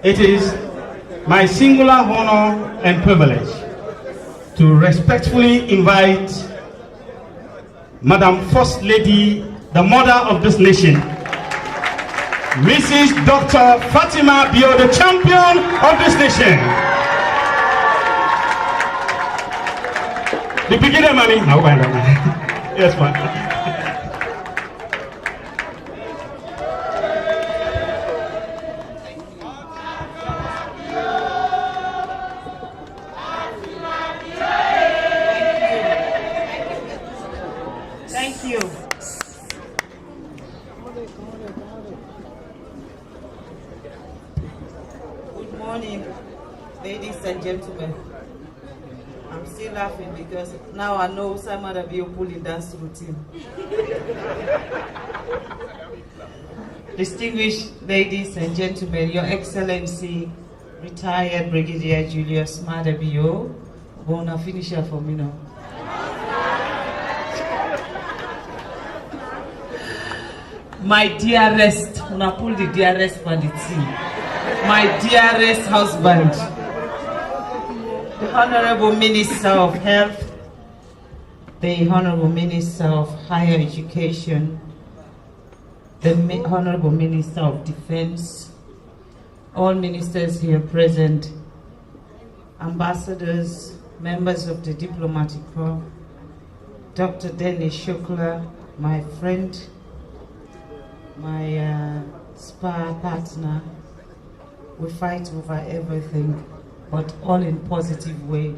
It is my singular honor and privilege to respectfully invite Madam First Lady, the mother of this nation, Mrs. Dr. Fatima Bio, the champion of this nation. The beginner money. Yes, ma'am. Thank you. Good morning, ladies and gentlemen. I'm still laughing because now I know Maada be pulling dance routine. Distinguished ladies and gentlemen, Your Excellency, retired Brigadier Julius Maada Bio, gonna finish here for me now. My dearest, una pull the dearest for the team. My dearest husband, the Honorable Minister of Health, the Honorable Minister of Higher Education, the Honorable Minister of Defense, all ministers here present, ambassadors, members of the diplomatic corps, Dr. Dennis Shukla, my friend, my spa partner. We fight over everything, but all in positive way,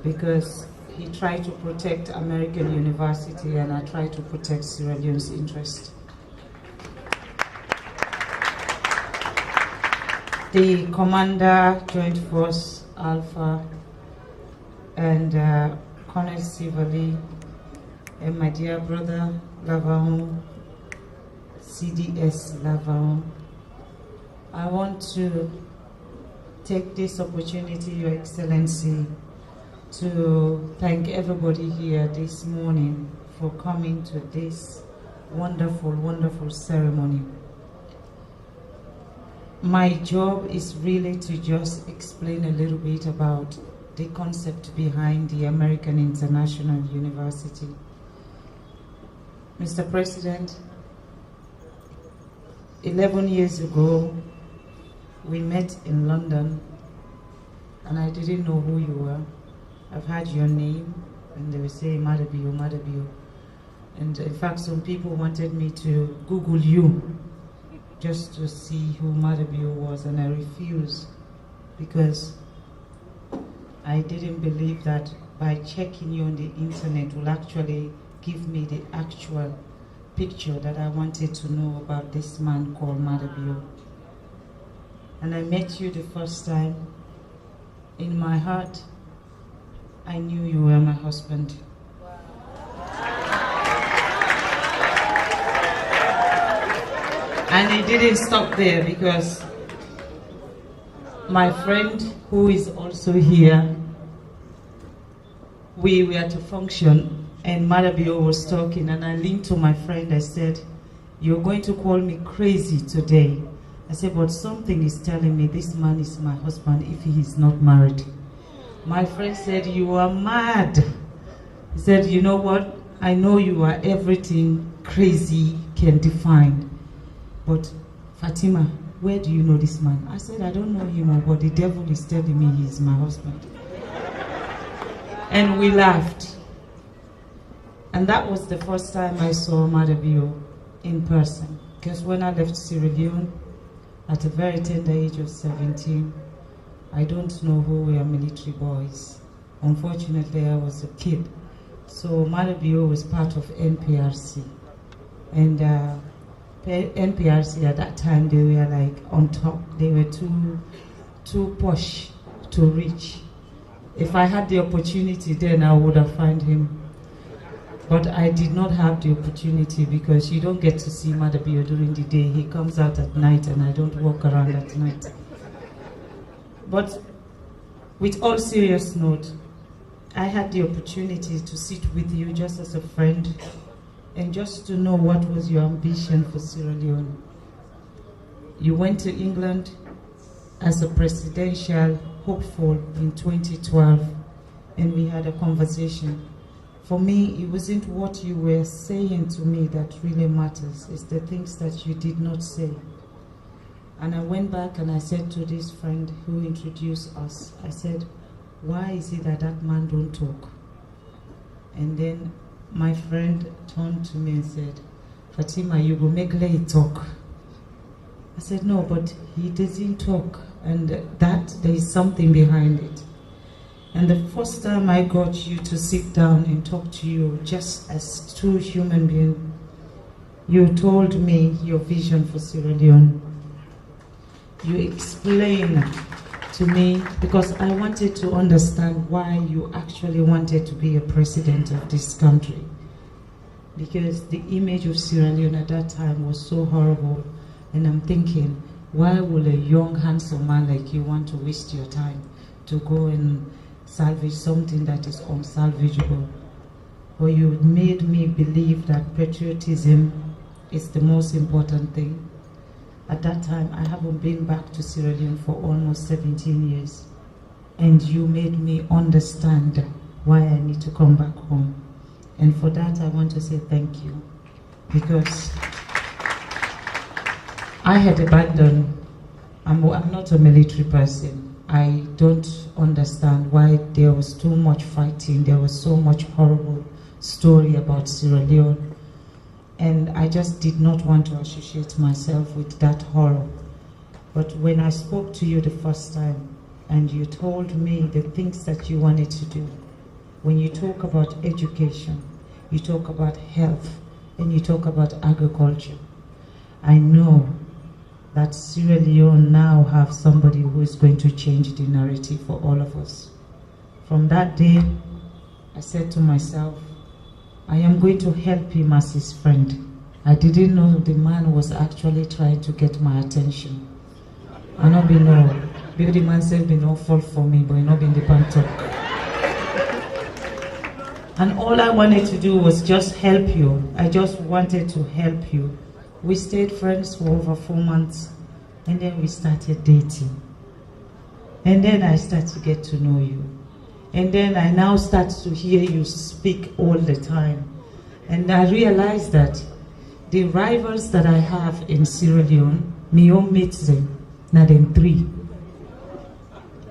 because he tried to protect American University and I tried to protect Sierra Leone's interest. The Commander, Joint Force Alpha, and Colonel Sivali, and my dear brother Lavaon, CDS Lavaon. I want to take this opportunity, Your Excellency, to thank everybody here this morning for coming to this wonderful, wonderful ceremony. My job is really to just explain a little bit about the concept behind the American International University. Mr. President, 11 years ago, we met in London, and I didn't know who you were. I've heard your name, and they were saying Maada Bio, Maada Bio. And in fact, some people wanted me to Google you, just to see who Maada Bio was, and I refused, because I didn't believe that by checking you on the internet will actually give me the actual picture that I wanted to know about this man called Maada Bio. And I met you the first time. In my heart, I knew you were my husband. And it didn't stop there, because my friend, who is also here, we were at a function and Maada Bio was talking, and I leaned to my friend. I said, "You're going to call me crazy today." I said, "But something is telling me this man is my husband if he is not married." My friend said, "You are mad." He said, "You know what? I know you are everything crazy can define. But Fatima, where do you know this man?" I said, "I don't know him, but the devil is telling me he's my husband." And we laughed. And that was the first time I saw Maada Bio in person. Because when I left Sierra Leone at a very tender age of 17, I don't know who were military boys. Unfortunately, I was a kid. So Maada Bio was part of NPRC. And NPRC at that time, they were like on top. They were too posh to reach. If I had the opportunity then, I would have found him. But I did not have the opportunity, because you don't get to see Maada Bio during the day. He comes out at night and I don't walk around at night. But with all serious note, I had the opportunity to sit with you just as a friend and just to know what was your ambition for Sierra Leone. You went to England, as a presidential hopeful in 2012, and we had a conversation. For me, it wasn't what you were saying to me that really matters. It's the things that you did not say. And I went back and I said to this friend who introduced us, I said, why is it that that man don't talk? And then my friend turned to me and said, Fatima, you go make Lay talk. I said, no, but he doesn't talk, and that there is something behind it. And the first time I got you to sit down and talk to you just as two human beings, you told me your vision for Sierra Leone. You explained to me, because I wanted to understand why you actually wanted to be a president of this country. Because the image of Sierra Leone at that time was so horrible. And I'm thinking, why will a young, handsome man like you want to waste your time to go and salvage something that is unsalvageable? But you made me believe that patriotism is the most important thing. At that time, I haven't been back to Sierra Leone for almost 17 years. And you made me understand why I need to come back home. And for that, I want to say thank you. Because I had abandoned, I'm not a military person. I don't understand why there was too much fighting. There was so much horrible story about Sierra Leone. And I just did not want to associate myself with that horror. But when I spoke to you the first time, and you told me the things that you wanted to do, when you talk about education, you talk about health, and you talk about agriculture, I know that Sierra Leone now have somebody who is going to change the narrative for all of us. From that day, I said to myself, I am going to help him as his friend. I didn't know the man was actually trying to get my attention. I not be no, because the man said be no fault for me, but not been the pan talk. And all I wanted to do was just help you. I just wanted to help you. We stayed friends for over 4 months, and then we started dating. And then I started to get to know you. And then I now start to hear you speak all the time. And I realized that the rivals that I have in Sierra Leone, me own mates them, now them 3.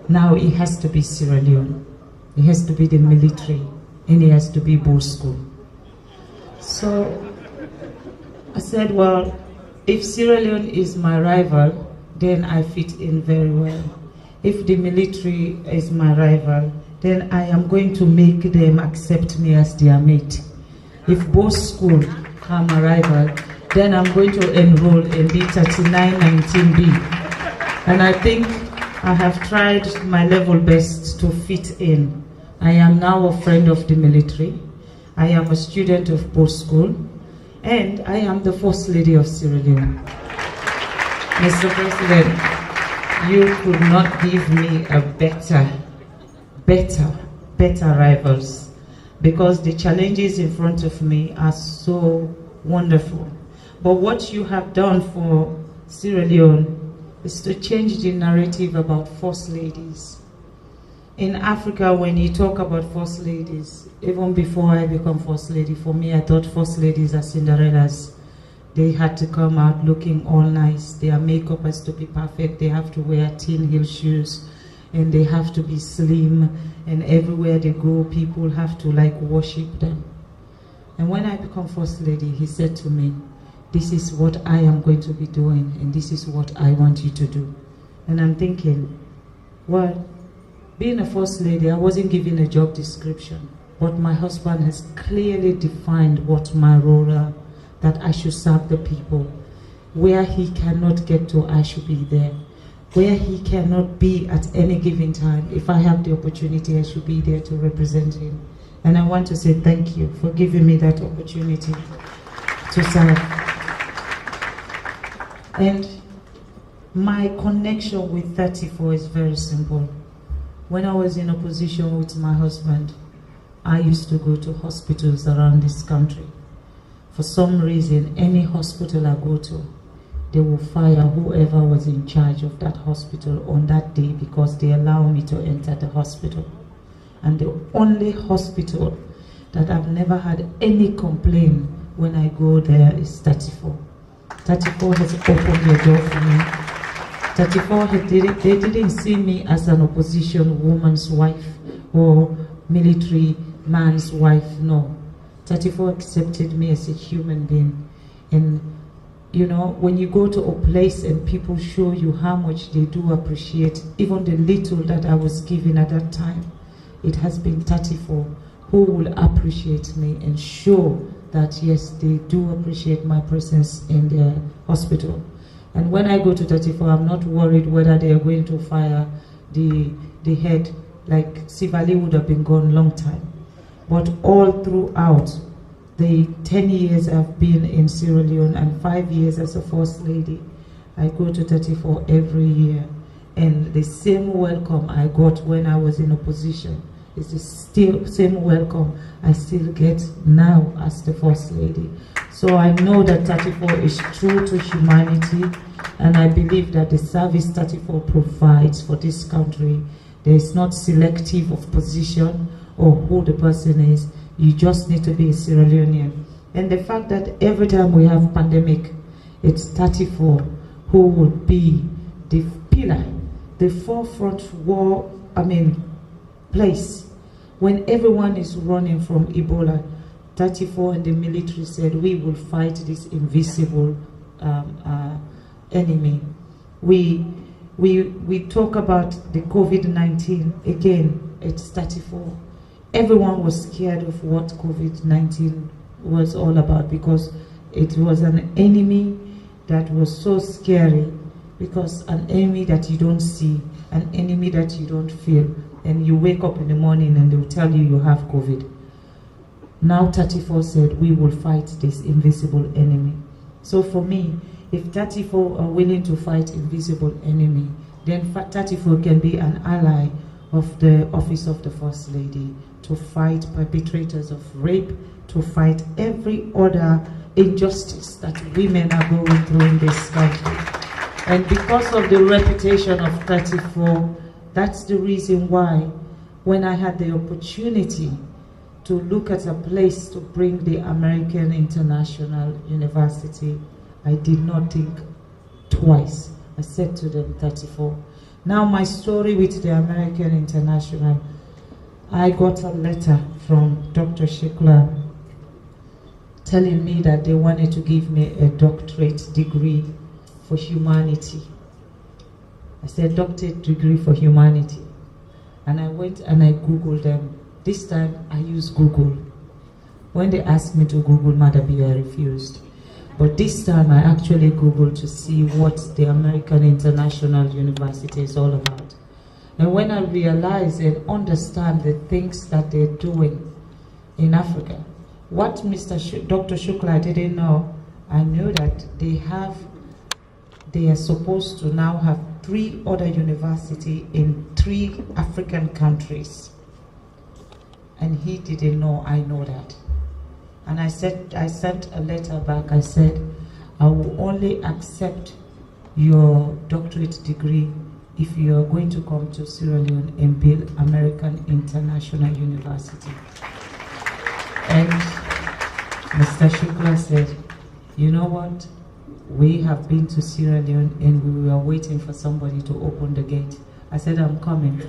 Now it has to be Sierra Leone. It has to be the military, and it has to be both school. So I said, well, if Sierra Leone is my rival, then I fit in very well. If the military is my rival, then I am going to make them accept me as their mate. If both schools are my rival, then I'm going to enroll in the 3919B. And I think I have tried my level best to fit in. I am now a friend of the military. I am a student of both schools. And I am the First Lady of Sierra Leone. Mr. President, you could not give me a better rivals, because the challenges in front of me are so wonderful. But what you have done for Sierra Leone is to change the narrative about First Ladies. In Africa, when you talk about First Ladies, even before I become First Lady, for me, I thought First Ladies are Cinderellas. They had to come out looking all nice. Their makeup has to be perfect. They have to wear tin heel shoes, and they have to be slim. And everywhere they go, people have to like worship them. And when I become First Lady, he said to me, this is what I am going to be doing, and this is what I want you to do. And I'm thinking, well, being a First Lady, I wasn't given a job description, but my husband has clearly defined what my role is, that I should serve the people. Where he cannot get to, I should be there. Where he cannot be at any given time, if I have the opportunity, I should be there to represent him. And I want to say thank you for giving me that opportunity to serve. And my connection with 34 is very simple. When I was in opposition with my husband, I used to go to hospitals around this country. For some reason, any hospital I go to, they will fire whoever was in charge of that hospital on that day because they allow me to enter the hospital. And the only hospital that I've never had any complaint when I go there is 34. 34 has opened the door for me. 34, they didn't see me as an opposition woman's wife or military man's wife, no. 34 accepted me as a human being. And you know, when you go to a place and people show you how much they do appreciate even the little that I was given at that time, it has been 34 who will appreciate me and show that yes, they do appreciate my presence in the hospital. And when I go to 34, I'm not worried whether they are going to fire the head, like Sivali would have been gone long time. But all throughout the 10 years I've been in Sierra Leone and 5 years as a First Lady, I go to 34 every year. And the same welcome I got when I was in opposition is the same welcome I still get now as the First Lady. So I know that 34 is true to humanity, and I believe that the service 34 provides for this country, there is not selective of position or who the person is. You just need to be a Sierra Leonean. And the fact that every time we have pandemic, it's 34 who would be the pillar, the forefront place. When everyone is running from Ebola, 34 and the military said, we will fight this invisible enemy. We talk about the COVID-19, again, it's 34. Everyone was scared of what COVID-19 was all about because it was an enemy that was so scary, because an enemy that you don't see, an enemy that you don't feel, and you wake up in the morning and they'll tell you you have COVID. Now 34 said, we will fight this invisible enemy. So for me, if 34 are willing to fight invisible enemy, then 34 can be an ally of the office of the First Lady to fight perpetrators of rape, to fight every other injustice that women are going through in this country. And because of the reputation of 34, that's the reason why when I had the opportunity to look at a place to bring the American International University, I did not think twice. I said to them, 34. Now my story with the American International, I got a letter from Dr. Shikla telling me that they wanted to give me a doctorate degree for humanity. I said, doctorate degree for humanity. And I went and I Googled them. This time I used Google. When they asked me to Google Maada, I refused. But this time I actually Googled to see what the American International University is all about. And when I realized and understand the things that they're doing in Africa, what Dr. Shukla didn't know, I knew that they are supposed to now have 3 other universities in 3 African countries. And he didn't know, I know that. And I sent a letter back, I said, I will only accept your doctorate degree if you are going to come to Sierra Leone and build American International University. And Mr. Shukla said, you know what? We have been to Sierra Leone and we were waiting for somebody to open the gate. I said, I'm coming.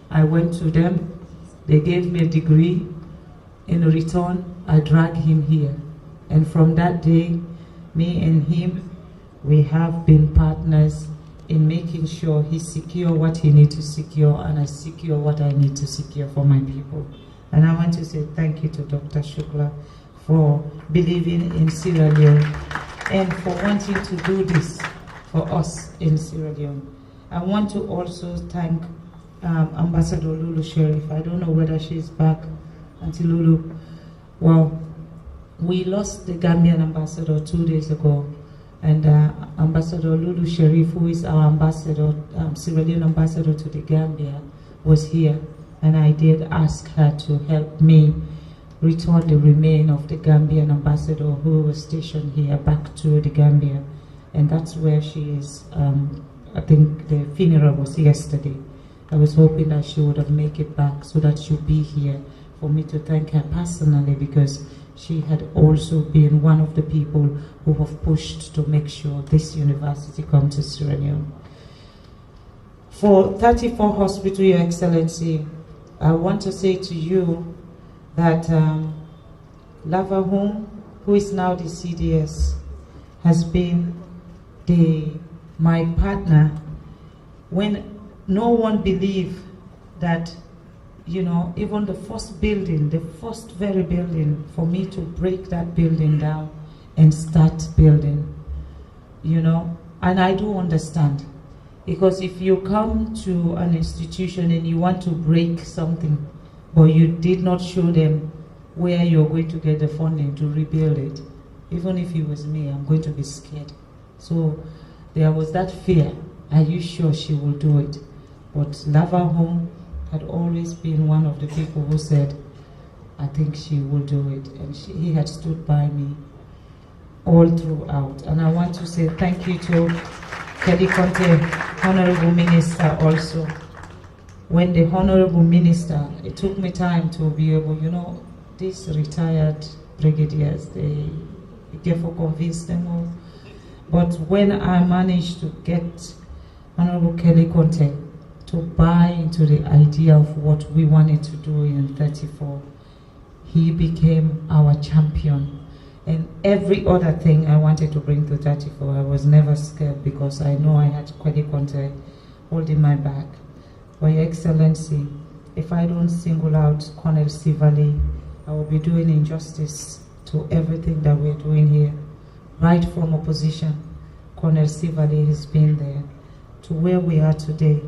I went to them. They gave me a degree. In return, I dragged him here. And from that day, me and him, we have been partners in making sure he secure what he needs to secure and I secure what I need to secure for my people. And I want to say thank you to Dr. Shukla for believing in Sierra Leone and for wanting to do this for us in Sierra Leone. I want to also thank Ambassador Lulu Sheriff. I don't know whether she's back, Auntie Lulu. Well, we lost the Gambian ambassador 2 days ago, and Ambassador Lulu Sheriff, who is our ambassador, Sierra Leone ambassador to the Gambia, was here, and I did ask her to help me return the remain of the Gambian ambassador who was stationed here back to the Gambia. and that's where she is. I think the funeral was yesterday. I was hoping that she would have made it back so that she'll be here for me to thank her personally, because she had also been one of the people who have pushed to make sure this university comes to Sierra Leone. For 34 Hospital, Your Excellency, I want to say to you that Lava Home, who is now the CDS, has been my partner when no one believed that, you know, even the first building, the first very building, for me to break that building down and start building, you know. And I do understand, because if you come to an institution and you want to break something, but you did not show them where you're going to get the funding to rebuild it, even if it was me, I'm going to be scared. So there was that fear. Are you sure she will do it? But Lava Home had always been one of the people who said, I think she will do it. And he had stood by me all throughout. And I want to say thank you to Kelly Conte, Honorable Minister, also. When the Honorable Minister, it took me time to be able, you know, these retired brigadiers, they get for convince them all. But when I managed to get Honorable Kelly Conte to buy into the idea of what we wanted to do in 34, he became our champion. And every other thing I wanted to bring to 34, I was never scared, because I know I had Kelly Conte holding my back. But Your Excellency, if I don't single out Colonel Sivali, I will be doing injustice to everything that we're doing here. Right from opposition, Colonel Sivali has been there to where we are today.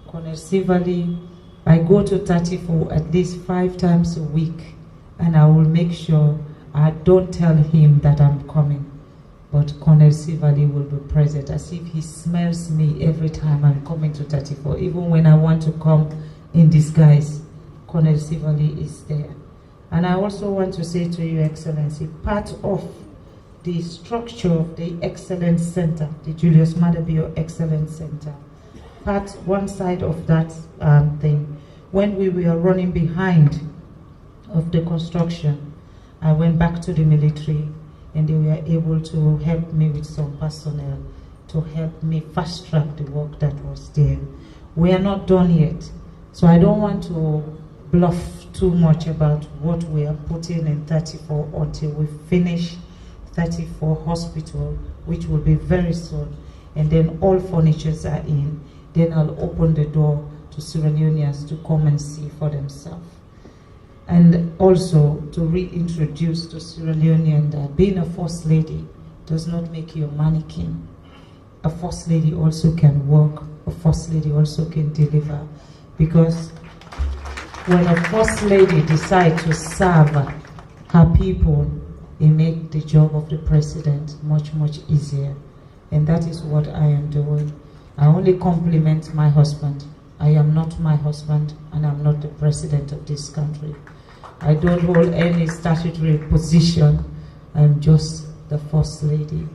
Colonel Sivali, I go to 34 at least 5 times a week, and I will make sure I don't tell him that I'm coming. But Colonel Sivali will be present, as if he smells me every time I'm coming to 34. Even when I want to come in disguise, Colonel Sivali is there. And I also want to say to Your Excellency, part of the structure of the Excellence Center, the Julius Maada Excellence Center, one side of that thing, when we were running behind of the construction, I went back to the military, and they were able to help me with some personnel to help me fast track the work that was there. We are not done yet, so I don't want to bluff too much about what we are putting in 34 until we finish 34 Hospital, which will be very soon, and then all furnitures are in. Then I'll open the door to Sierra Leoneans to come and see for themselves. And also to reintroduce to Sierra Leonean that being a first lady does not make you a mannequin. A first lady also can work, a first lady also can deliver, because when a first lady decides to serve her people, it makes the job of the president much, much easier. And that is what I am doing. I only compliment my husband. I am not my husband, and I'm not the president of this country. I don't hold any statutory position. I'm just the first lady.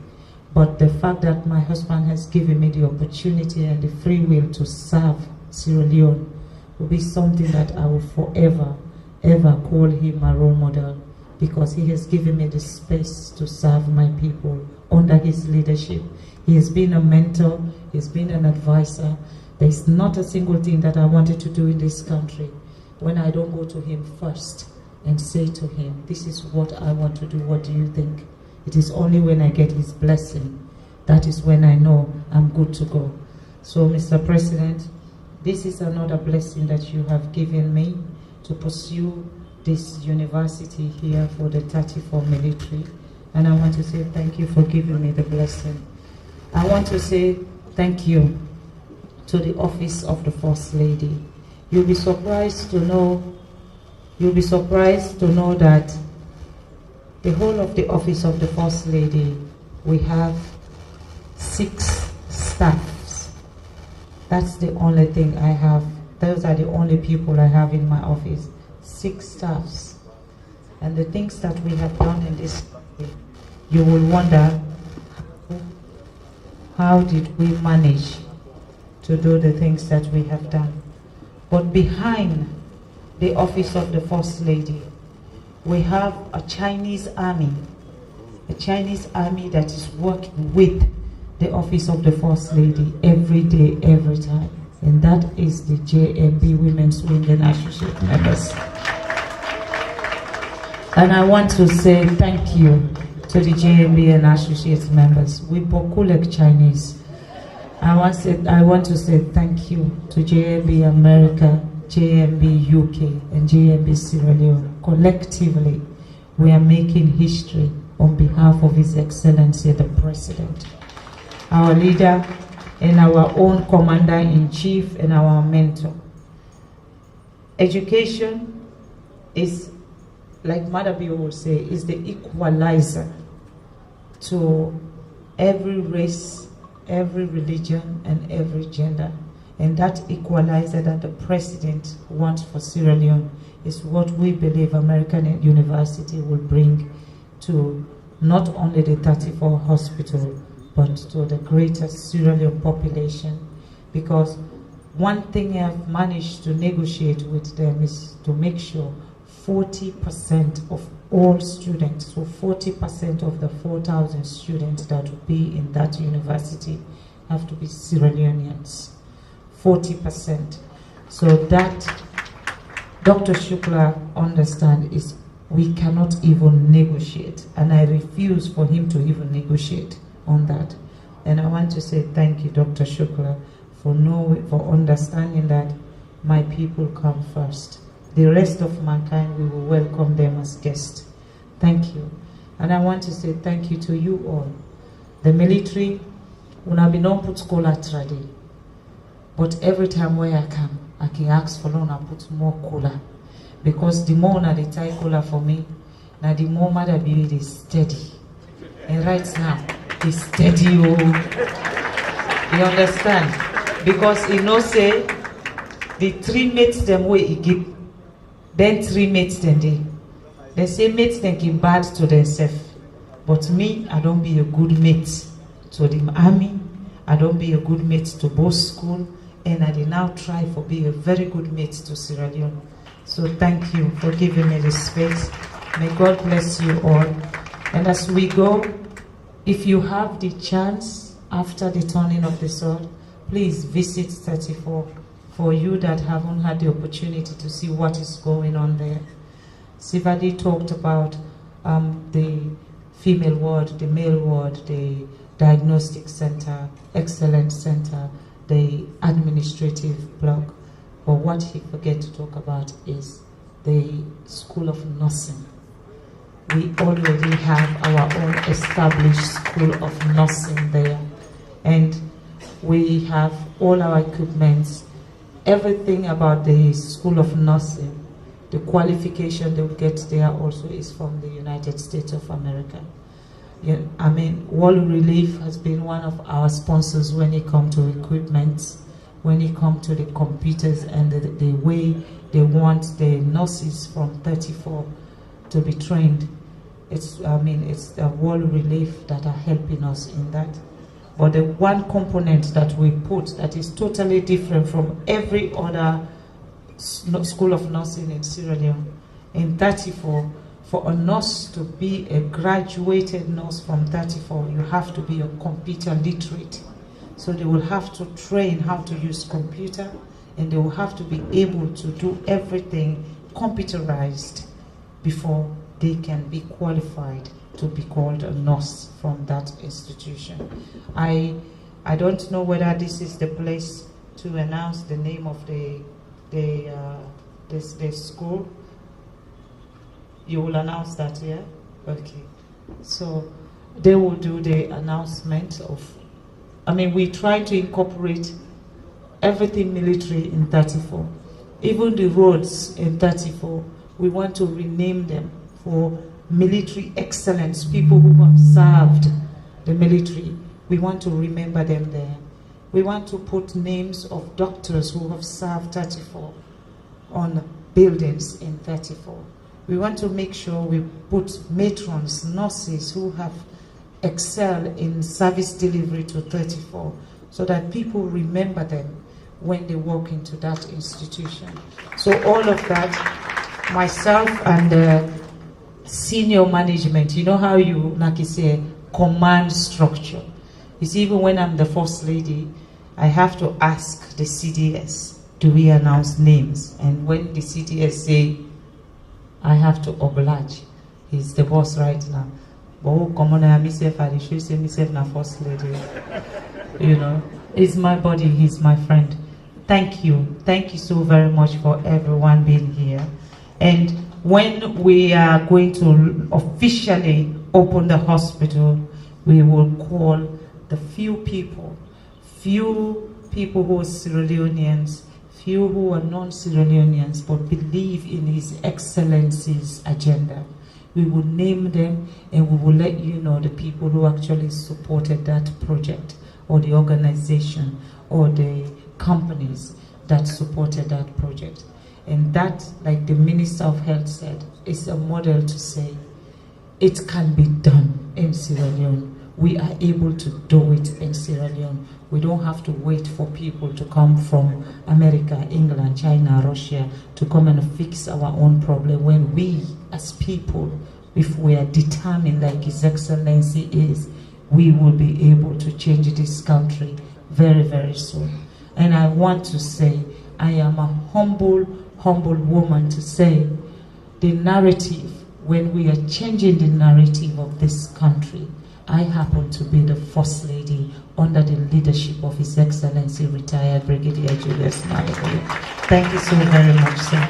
But the fact that my husband has given me the opportunity and the free will to serve Sierra Leone will be something that I will forever, ever call him a role model, because he has given me the space to serve my people under his leadership. He has been a mentor, he's been an advisor. There's not a single thing that I wanted to do in this country when I don't go to him first and say to him, this is what I want to do, what do you think? It is only when I get his blessing, that is when I know I'm good to go. So, Mr. President, this is another blessing that you have given me to pursue this university here for the 34 military. And I want to say thank you for giving me the blessing. I want to say thank you to the office of the First Lady. You'll be surprised to know that the whole of the office of the First Lady, we have 6 staffs. That's the only thing I have. Those are the only people I have in my office. 6 staffs. And the things that we have done in this country, you will wonder how did we manage to do the things that we have done. But behind the office of the First Lady, we have a Chinese army that is working with the office of the First Lady every day, every time. And that is the JMB Women's Wing and Associate members. And I want to say thank you to the JMB and Associate members. We Bokulek Chinese. I want to say thank you to JMB America, JMB UK, and JMB Sierra Leone. Collectively, we are making history on behalf of His Excellency the President, our leader, and our own Commander-in-Chief and our mentor. Education is, like Maada would say, is the equalizer to every race, every religion, and every gender. And that equalizer that the President wants for Sierra Leone is what we believe American University will bring to not only the 34 hospital, but to the greater Sierra Leone population. Because one thing I've managed to negotiate with them is to make sure 40% of all students, so 40% of the 4,000 students that will be in that university have to be Sierra Leoneans. 40%. So that Dr. Shukla understand is we cannot even negotiate, and I refuse for him to even negotiate on that. And I want to say thank you, Dr. Shukla, for understanding that my people come first. The rest of mankind, we will welcome them as guests. Thank you. And I want to say thank you to you all. The military, una be non put cola trade. But every time where I come, I can ask for loan and put more cola. Because the more na they tie cola for me, now the more Maada Bill is steady. And right now, it's steady. Oh. You understand? Because he knows say the 3 mates them way he give, then 3 mates them they say mates them give bad to themselves. But me, I don't be a good mate to the army. I don't be a good mate to both school. And I did now try for being a very good mate to Sierra Leone. So thank you for giving me this space. May God bless you all. And as we go, if you have the chance after the turning of the sword, please visit 34 for you that haven't had the opportunity to see what is going on there. Sivadi talked about the female ward, the male ward, the diagnostic center, excellence center, the administrative block. But what he forget to talk about is the School of Nursing. We already have our own established School of Nursing there. And we have all our equipments, everything about the School of Nursing. The qualification they will get there also is from the United States of America. Yeah, I mean, World Relief has been one of our sponsors when it comes to equipment, when it comes to the computers and the way they want the nurses from 34 to be trained. It's the World Relief that are helping us in that. But the one component that we put that is totally different from every other School of Nursing in Sierra Leone, in 34, for a nurse to be a graduated nurse from 34, you have to be a computer literate. So they will have to train how to use computer, and they will have to be able to do everything computerized before they can be qualified to be called a nurse from that institution. I don't know whether this is the place to announce the name of the school. You will announce that, yeah? Okay. So they will do the announcement of, we try to incorporate everything military in 34. Even the roads in 34, we want to rename them for military excellence, people who have served the military. We want to remember them there. We want to put names of doctors who have served 34 on buildings in 34. We want to make sure we put matrons, nurses who have excel in service delivery to 34, so that people remember them when they walk into that institution. So all of that, myself and the senior management, you know how you, like you say, command structure. It's even when I'm the first lady, I have to ask the CDS, do we announce names? And when the CDS say, I have to oblige. He's the boss right now. But come on, I should say myself na first lady. You know, it's my body, he's my friend. Thank you. Thank you so very much for everyone being here. And when we are going to officially open the hospital, we will call the few people who are Sierra Leoneans, few who are non-Sierra Leoneans but believe in His Excellency's agenda. We will name them and we will let you know the people who actually supported that project, or the organization, or the companies that supported that project. And that, like the Minister of Health said, is a model to say it can be done in Sierra Leone. We are able to do it in Sierra Leone. We don't have to wait for people to come from America, England, China, Russia to come and fix our own problem, when we as people, if we are determined like His Excellency is, we will be able to change this country very, very soon. And I want to say, I am a humble woman to say the narrative, when we are changing the narrative of this country, I happen to be the First Lady under the leadership of His Excellency retired Brigadier Julius Maada. Thank you so very much, sir.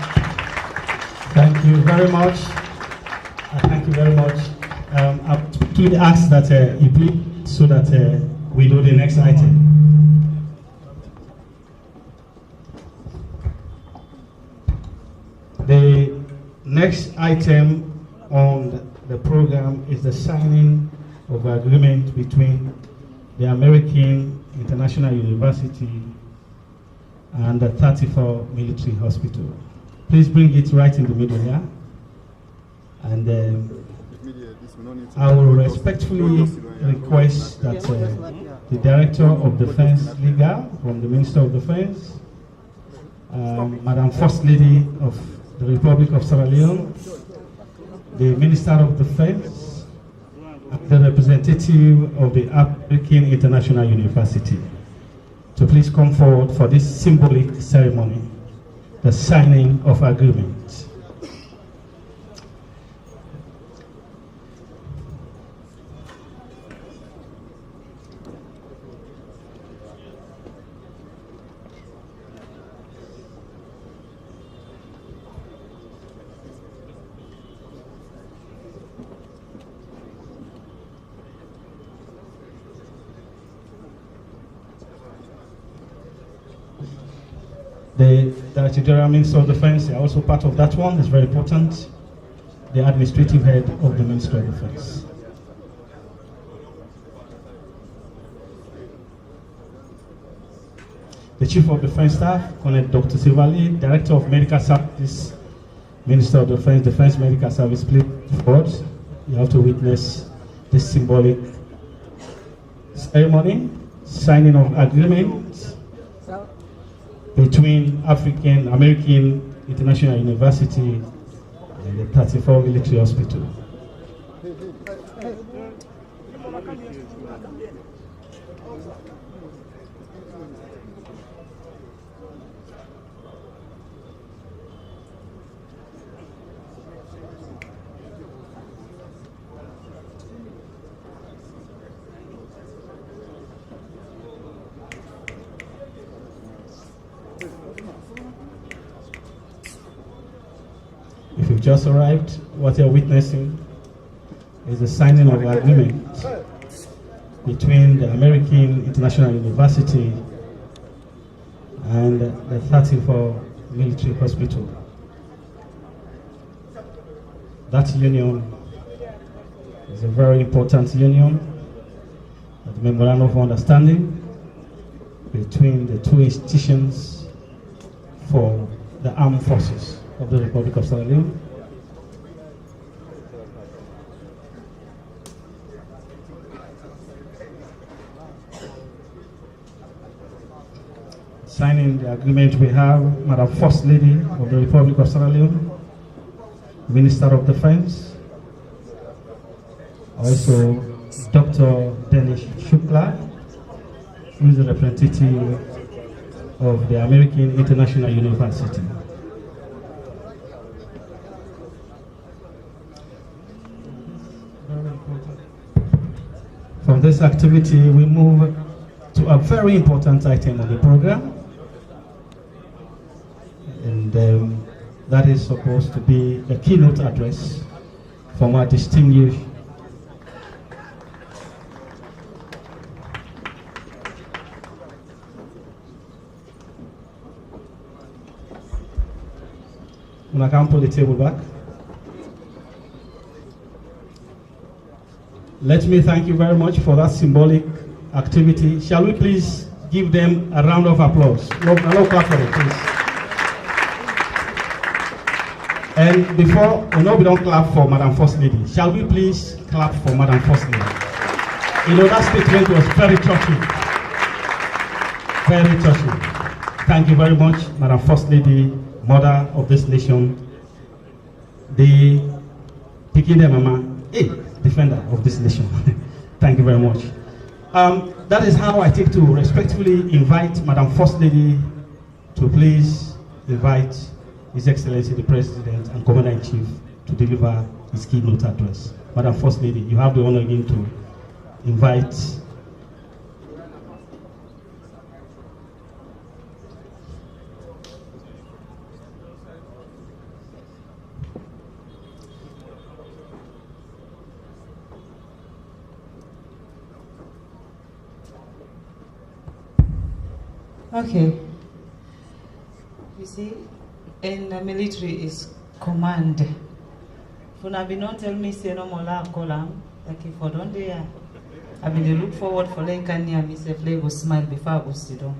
Thank you very much. Thank you very much. I quickly ask that you please, so that we do the next item. The next item on the program is the signing of an agreement between the American International University and the 34 Military Hospital. Please bring it right in the middle here. And I will respectfully request that the Director of Defense Legal from the Minister of Defense, Madam First Lady of the Republic of Sierra Leone, the Minister of Defense, and the representative of the African International University to please come forward for this symbolic ceremony, the signing of agreement. The Director General Minister of Defense are also part of that one. It's very important. The administrative head of the Ministry of Defense. The Chief of Defense Staff, Colonel Dr. Sivali, Director of Medical Services, Minister of Defense, Defense Medical Service, please forward. You have to witness this symbolic ceremony, signing of agreement between American International University and the 34 Military Hospital. If you've just arrived, what you're witnessing is the signing of an agreement between the American International University and the 34 Military Hospital. That union is a very important union, the memorandum of understanding between the two institutions for the armed forces of the Republic of Sierra Leone. signing the agreement, we have Madam First Lady of the Republic of Sierra Leone, Minister of Defense, also Dr. Dennis Shukla, who is the representative of the American International University. From this activity, we move to a very important item of the program, and that is supposed to be a keynote address from our distinguished I can pull the table back. Let me thank you very much for that symbolic activity. Shall we please give them a round of applause? No clap for it, please. And before, we don't clap for Madam First Lady. Shall we please clap for Madam First Lady? That statement was very touching. Very touching. Thank you very much, Madam First Lady, mother of this nation, the Pikinde Mama, defender of this nation. Thank you very much. That is how I take to respectfully invite Madam First Lady to please invite His Excellency the President and Commander-in-Chief to deliver his keynote address. Madam First Lady, you have the honor again to invite. Okay. You see, in the military is command. Funa be not tell me say no more la kolam. Like if I don't there, I mean they look forward for like near me say play go smile before I go sit down.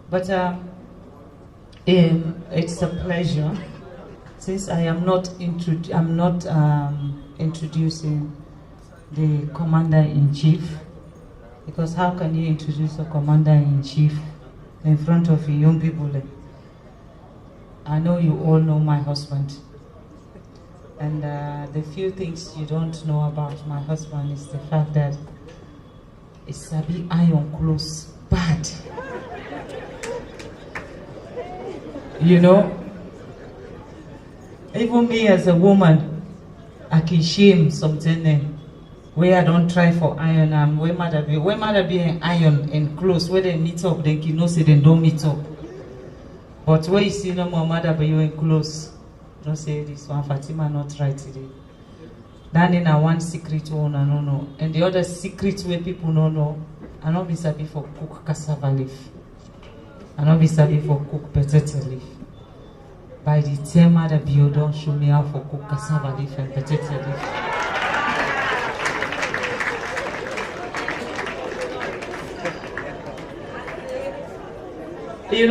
But it's a pleasure since I am not introducing the Commander-in-Chief. Because how can you introduce a Commander-in-Chief in front of young people? I know you all know my husband. And the few things you don't know about my husband is the fact that it's a bit iron close, bad. Even me as a woman, I can shame something where I don't try for iron and where Maada be an iron and close, where they meet up, they can say they don't meet up. But where you see no more Maada be you in close, don't say this one, Fatima not right today. That in a one secret one, I don't know. And the other secret where people don't know, I don't be sabi for cook cassava leaf. I don't be sabi for cook potato leaf. By the time Maada be you don't show me how for cook cassava leaf and potato leaf. Me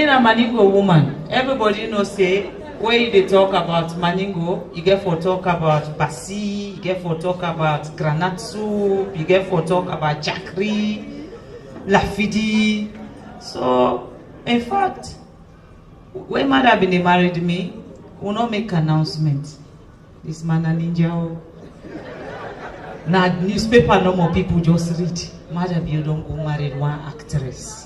a Maningo woman. Everybody knows say when they talk about Maningo, you get for talk about Basi, you get for talk about granite soup, you get for talk about chakri, lafidi. So, in fact, when Maada been married me, we not make announcement. This man a ninja. Now newspaper no more people just read. Maada be don't go married one actress.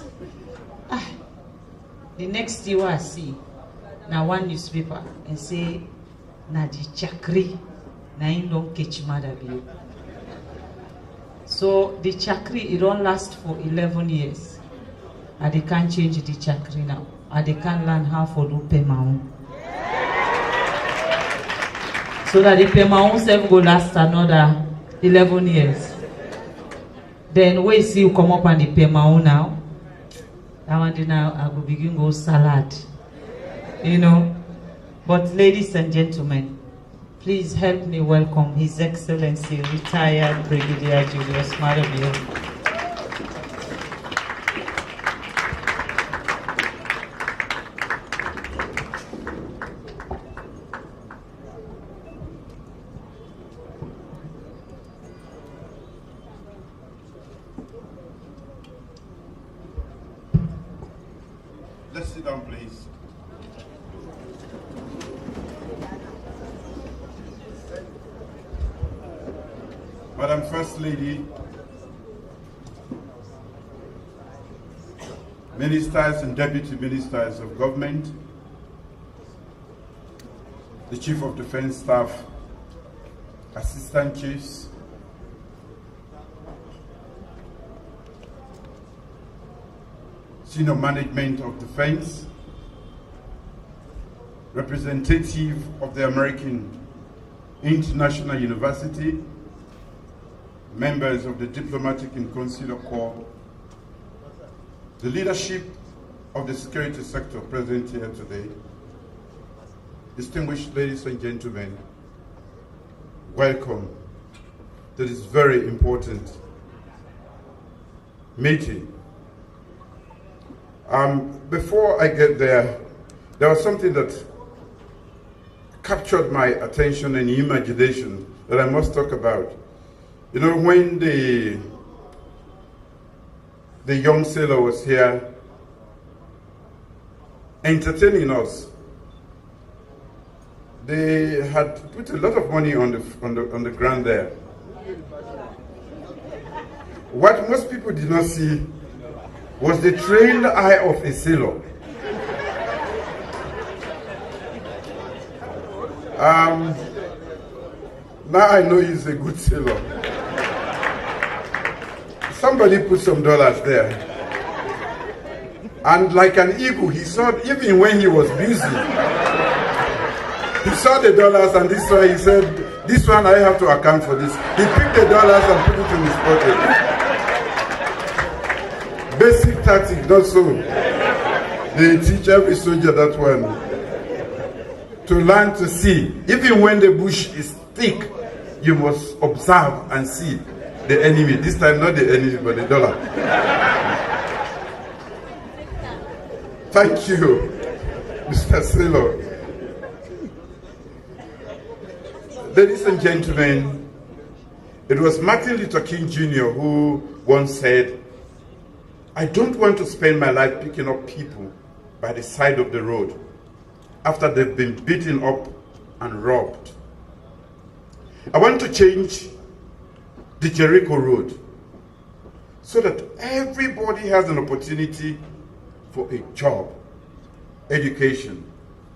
The next year I see now one newspaper and say na the chakri na in don't catch Maada be. So the chakri it don't last for 11 years. And they can't change the chakri now. And they can't learn how to do pemaun. So that the pemaun self go last another 11 years. Then we see you come up on the pemaun now. I want to now I will begin go salad. But ladies and gentlemen, please help me welcome His Excellency retired Brigadier Julius Maada. Let's sit down, please. Madam First Lady, Ministers and Deputy Ministers of Government, the Chief of Defense Staff, Assistant Chiefs, Senior Management of Defense, representative of the American International University, members of the Diplomatic and Consular Corps, the leadership of the security sector present here today, distinguished ladies and gentlemen, welcome to this very important meeting. Before I get there was something that captured my attention and imagination that I must talk about. You know, when the young sailor was here entertaining us, they had put a lot of money on the ground there. What most people did not see was the trained eye of a sailor. Now I know he's a good sailor. Somebody put some dollars there. And like an eagle, he saw, even when he was busy, he saw the dollars, and this one, he said, this one I have to account for this. He picked the dollars and put it in his pocket. Basic tactic, not so. They teach every soldier that one. To learn to see. Even when the bush is thick, you must observe and see the enemy. This time not the enemy, but the dollar. Thank you, Mr. Sailor. Ladies and gentlemen, it was Martin Luther King Jr. who once said, I don't want to spend my life picking up people by the side of the road after they've been beaten up and robbed. I want to change the Jericho Road so that everybody has an opportunity for a job, education,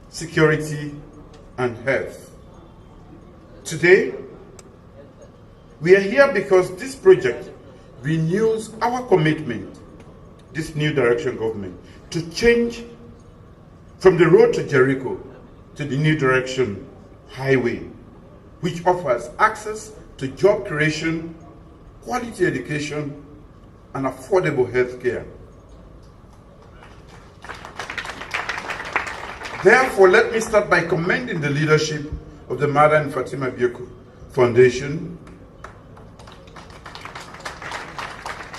security, and health. Today, we are here because this project renews our commitment, this new direction government, to change from the road to Jericho to the new direction highway, which offers access to job creation, quality education, and affordable health care. Therefore, let me start by commending the leadership of the Maada and Fatima Foundation,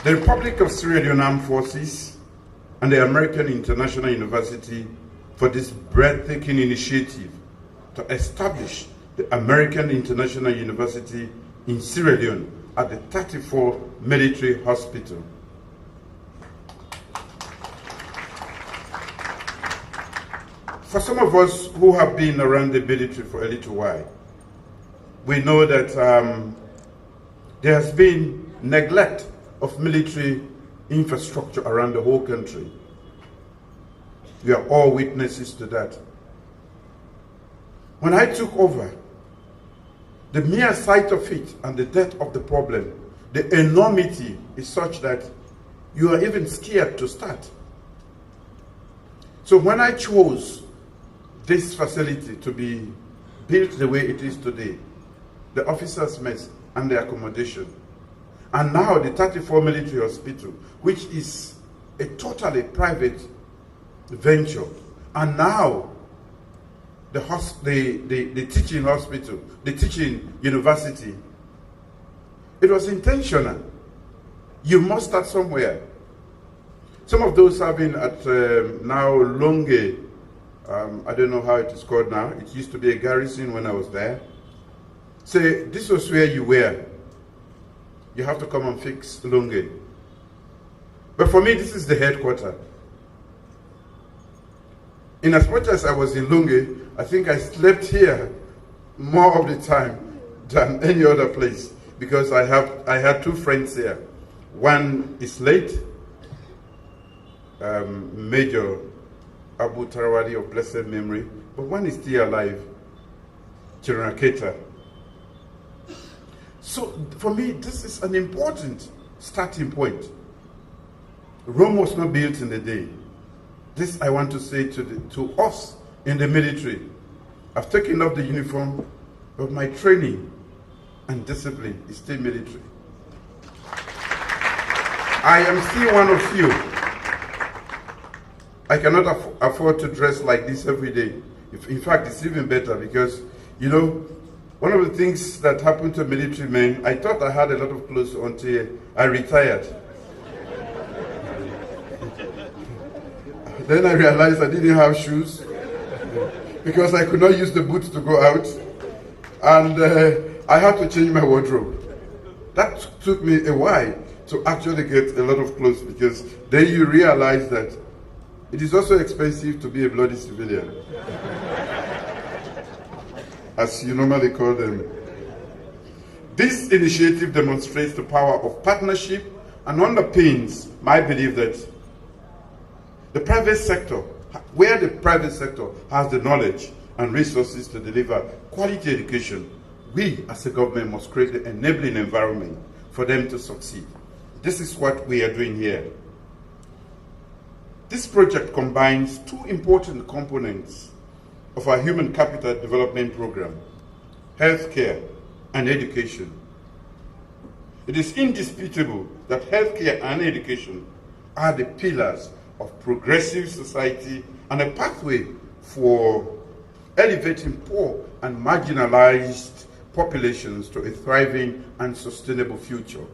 the Republic of Sierra Leone Armed Forces, and the American International University for this breathtaking initiative to establish the American International University in Sierra Leone at the 34 Military Hospital. For some of us who have been around the military for a little while, we know that there has been neglect of military infrastructure around the whole country. We are all witnesses to that. When I took over, the mere sight of it and the depth of the problem, the enormity is such that you are even scared to start. So when I chose this facility to be built the way it is today, the officers' mess and the accommodation, and now the 34 Military Hospital, which is a totally private venture, and now the teaching hospital, the teaching university, it was intentional. You must start somewhere. Some of those have been at now Longe, I don't know how it is called now. It used to be a garrison when I was there. Say, this was where you were. You have to come and fix Longe. But for me, this is the headquarters. In as much as I was in Lungi, I think I slept here more of the time than any other place, because I had two friends here. One is late, Major Abu Tarawadi of blessed memory, but one is still alive, General Keita. So for me, this is an important starting point. Rome was not built in a day. This I want to say to us in the military. I've taken off the uniform, but my training and discipline is still military. I am still one of few. I cannot afford to dress like this every day. In fact, it's even better because, you know, one of the things that happened to military men, I thought I had a lot of clothes until I retired. Then I realized I didn't have shoes because I could not use the boots to go out, and I had to change my wardrobe. That took me a while to actually get a lot of clothes, because then you realize that it is also expensive to be a bloody civilian, as you normally call them. This initiative demonstrates the power of partnership and underpins my belief that the private sector, where the private sector has the knowledge and resources to deliver quality education, we as a government must create the enabling environment for them to succeed. This is what we are doing here. This project combines two important components of our human capital development program: healthcare and education. It is indisputable that healthcare and education are the pillars of progressive society and a pathway for elevating poor and marginalized populations to a thriving and sustainable future.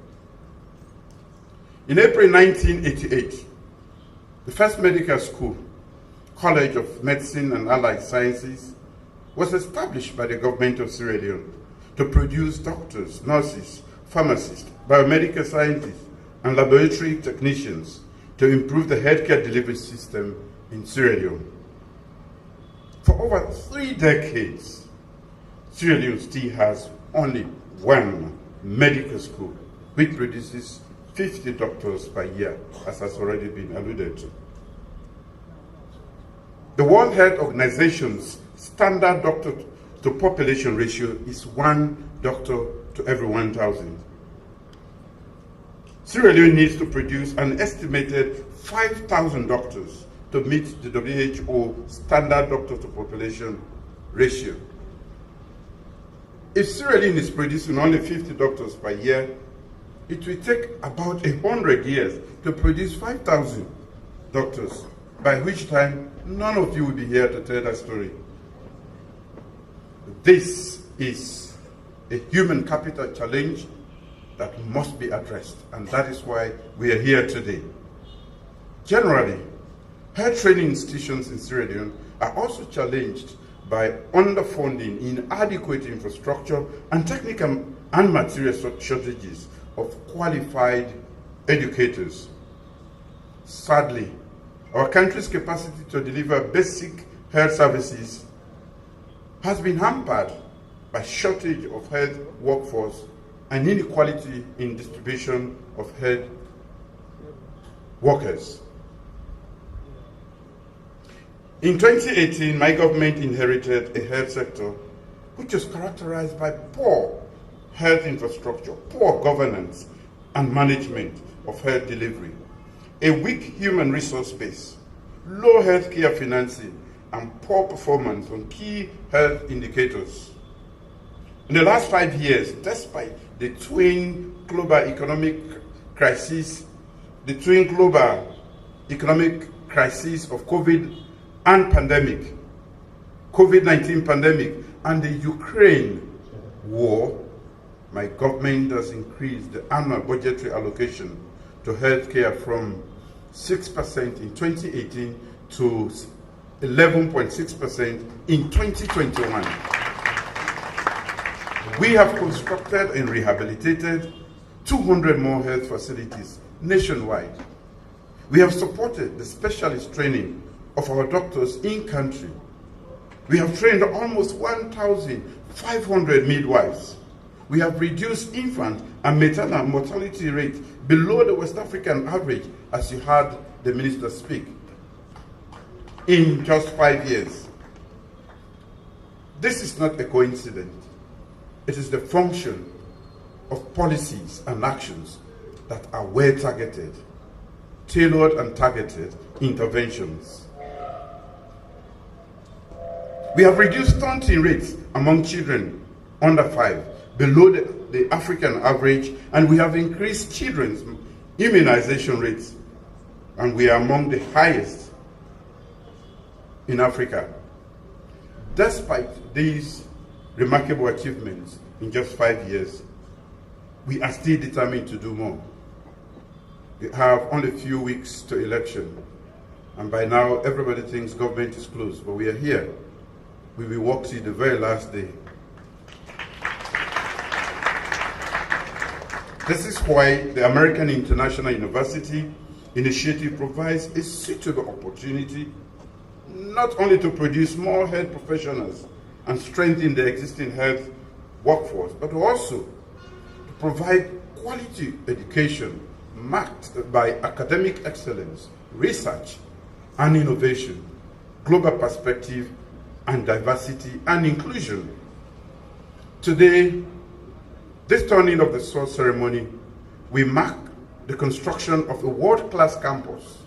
In April 1988, the first medical school, College of Medicine and Allied Sciences, was established by the government of Sierra Leone to produce doctors, nurses, pharmacists, biomedical scientists, and laboratory technicians to improve the healthcare delivery system in Sierra Leone. For over 3 decades, Sierra Leone still has only one medical school, which produces 50 doctors per year, as has already been alluded to. The World Health Organization's standard doctor to population ratio is 1 doctor to every 1,000. Sierra Leone needs to produce an estimated 5,000 doctors to meet the WHO standard doctor to population ratio. If Sierra Leone is producing only 50 doctors per year, it will take about 100 years to produce 5,000 doctors, by which time none of you will be here to tell that story. This is a human capital challenge that must be addressed, and that is why we are here today. Generally, health training institutions in Sierra Leone are also challenged by underfunding, inadequate infrastructure, and technical and material shortages of qualified educators. Sadly, our country's capacity to deliver basic health services has been hampered by shortage of health workforce and inequality in distribution of health workers. In 2018, my government inherited a health sector which is characterized by poor health infrastructure, poor governance and management of health delivery, a weak human resource base, low healthcare financing, and poor performance on key health indicators. In the last 5 years, despite the twin global economic crises, of COVID-19 pandemic, and the Ukraine war, my government has increased the annual budgetary allocation to healthcare from 6% in 2018 to 11.6% in 2021. We have constructed and rehabilitated 200 more health facilities nationwide. We have supported the specialist training of our doctors in country. We have trained almost 1,500 midwives. We have reduced infant and maternal mortality rate below the West African average, as you heard the minister speak, in just 5 years. This is not a coincidence. It is the function of policies and actions that are well targeted, tailored and targeted interventions. We have reduced stunting rates among children under 5, below the African average, and we have increased children's immunization rates, and we are among the highest in Africa. Despite these remarkable achievements in just 5 years, we are still determined to do more. We have only a few weeks to election, and by now everybody thinks government is closed, but we are here. We will work till the very last day. This is why the American International University initiative provides a suitable opportunity not only to produce more health professionals and strengthen the existing health workforce, but also to provide quality education marked by academic excellence, research and innovation, global perspective, and diversity and inclusion. Today, this turning of the sword ceremony, we mark the construction of a world-class campus,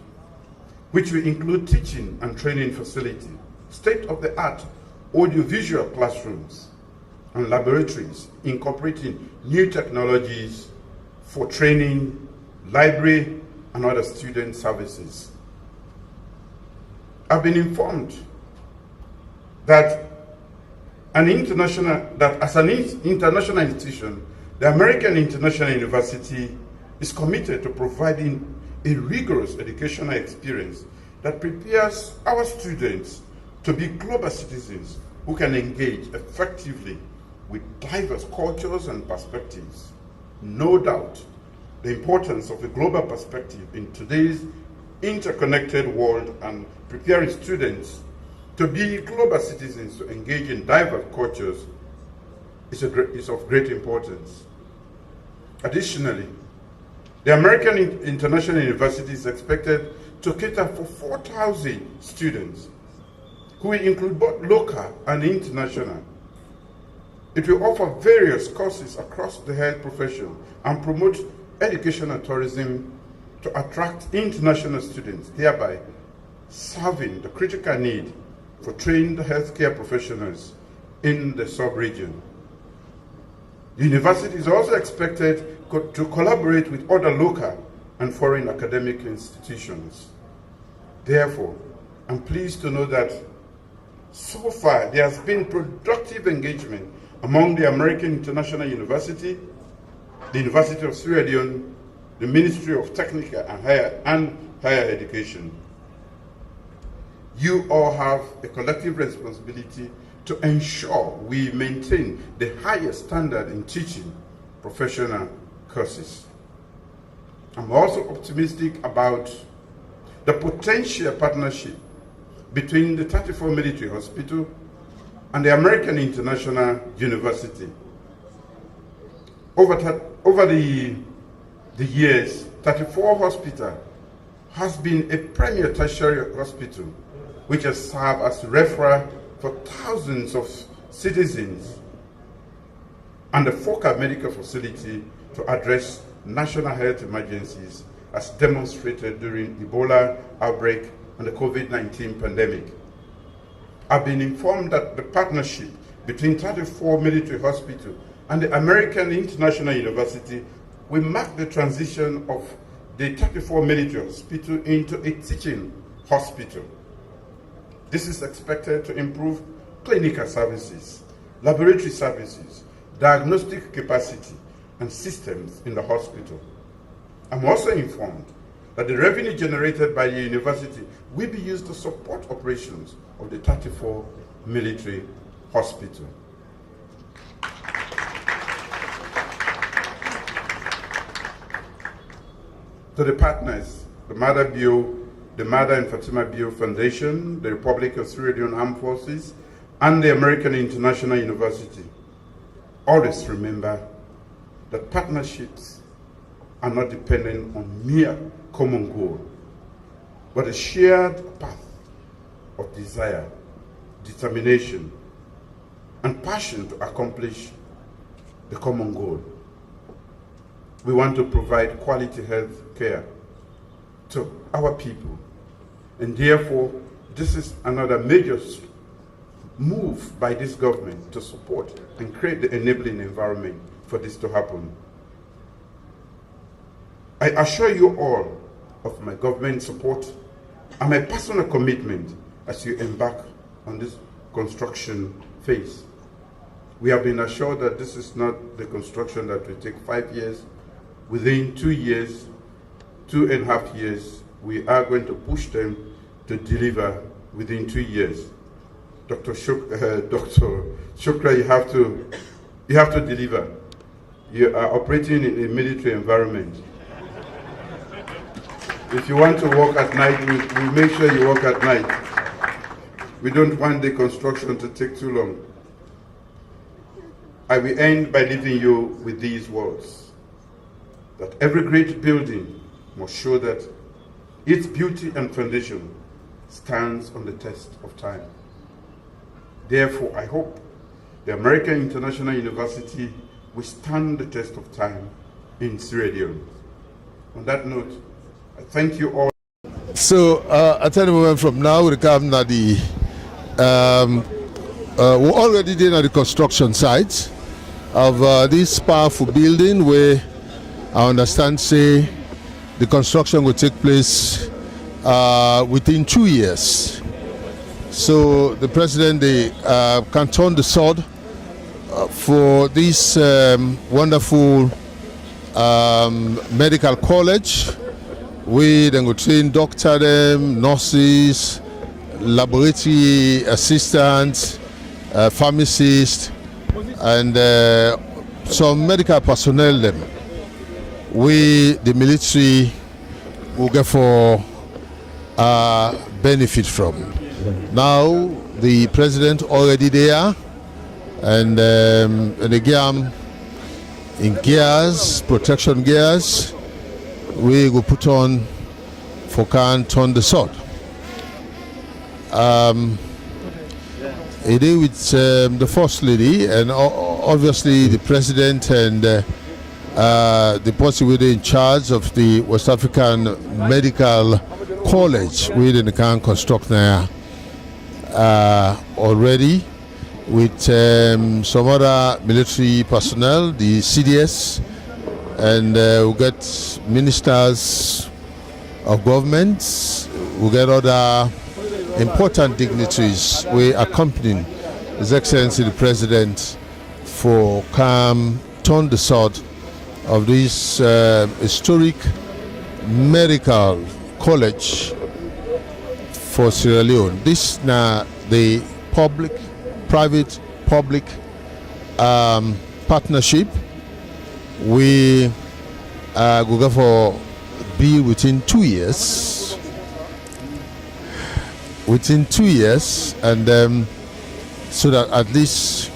which will include teaching and training facility, state-of-the-art audiovisual classrooms, and laboratories incorporating new technologies for training, library, and other student services. I've been informed that as an international institution, the American International University is committed to providing a rigorous educational experience that prepares our students to be global citizens who can engage effectively with diverse cultures and perspectives. No doubt, the importance of a global perspective in today's interconnected world and preparing students to be global citizens to engage in diverse cultures is of great importance. Additionally, the American International University is expected to cater for 4,000 students, who will include both local and international. It will offer various courses across the health profession and promote educational tourism to attract international students, thereby serving the critical need for trained healthcare professionals in the sub-region. The university is also expected to collaborate with other local and foreign academic institutions. Therefore, I'm pleased to know that so far there has been productive engagement among the American International University, the University of Sierra Leone, the Ministry of Technical and Higher Education. You all have a collective responsibility to ensure we maintain the highest standard in teaching professional courses. I'm also optimistic about the potential partnership between the 34 Military Hospital and the American International University. Over the years, 34 Hospital has been a premier tertiary hospital which has served as a referral for thousands of citizens and a focal medical facility to address national health emergencies as demonstrated during Ebola outbreak and the COVID-19 pandemic. I've been informed that the partnership between 34 Military Hospital and the American International University will mark the transition of the 34 Military Hospital into a teaching hospital. This is expected to improve clinical services, laboratory services, diagnostic capacity, and systems in the hospital. I'm also informed that the revenue generated by the university will be used to support operations of the 34 Military Hospital. To the partners, the Maada Bio the Maada and Fatima Bio Foundation, the Republic of Sierra Leone Armed Forces, and the American International University, always remember that partnerships are not dependent on mere common goal, but a shared path of desire, determination, and passion to accomplish the common goal. We want to provide quality health care to our people, and therefore this is another major move by this government to support and create the enabling environment for this to happen. I assure you all of my government support and my personal commitment as you embark on this construction phase. We have been assured that this is not the construction that will take 5 years. Within 2 years, 2.5 years, we are going to push them to deliver within 2 years. Dr. Shukra, you have to deliver. You are operating in a military environment. If you want to work at night, we make sure you work at night. We don't want the construction to take too long. I will end by leaving you with these words, that every great building must show that its beauty and foundation stands on the test of time. Therefore, I hope the American International University will stand the test of time in Sierra Leone. On that note, I thank you all. So, at any moment from now, we come to the we're already there at the construction site of this powerful building where I understand say the construction will take place within 2 years. So the president can turn the sword for this wonderful medical college. We then go train doctors, nurses, laboratory assistants, pharmacists, and some medical personnel. We, the military, will get for benefit from. Now the president already there, and again in gears, protection gears, we will put on for can turn the sword. It is with the First Lady and obviously the President and the person in charge of the West African Medical College. We can construct there already with some other military personnel, the CDS, and we'll get ministers of governments, we'll get other important dignitaries. We accompanying His Excellency the President for turn the sword of this historic medical college for Sierra Leone. This now the private-public partnership. We will go for be within 2 years. Within 2 years, and so that at least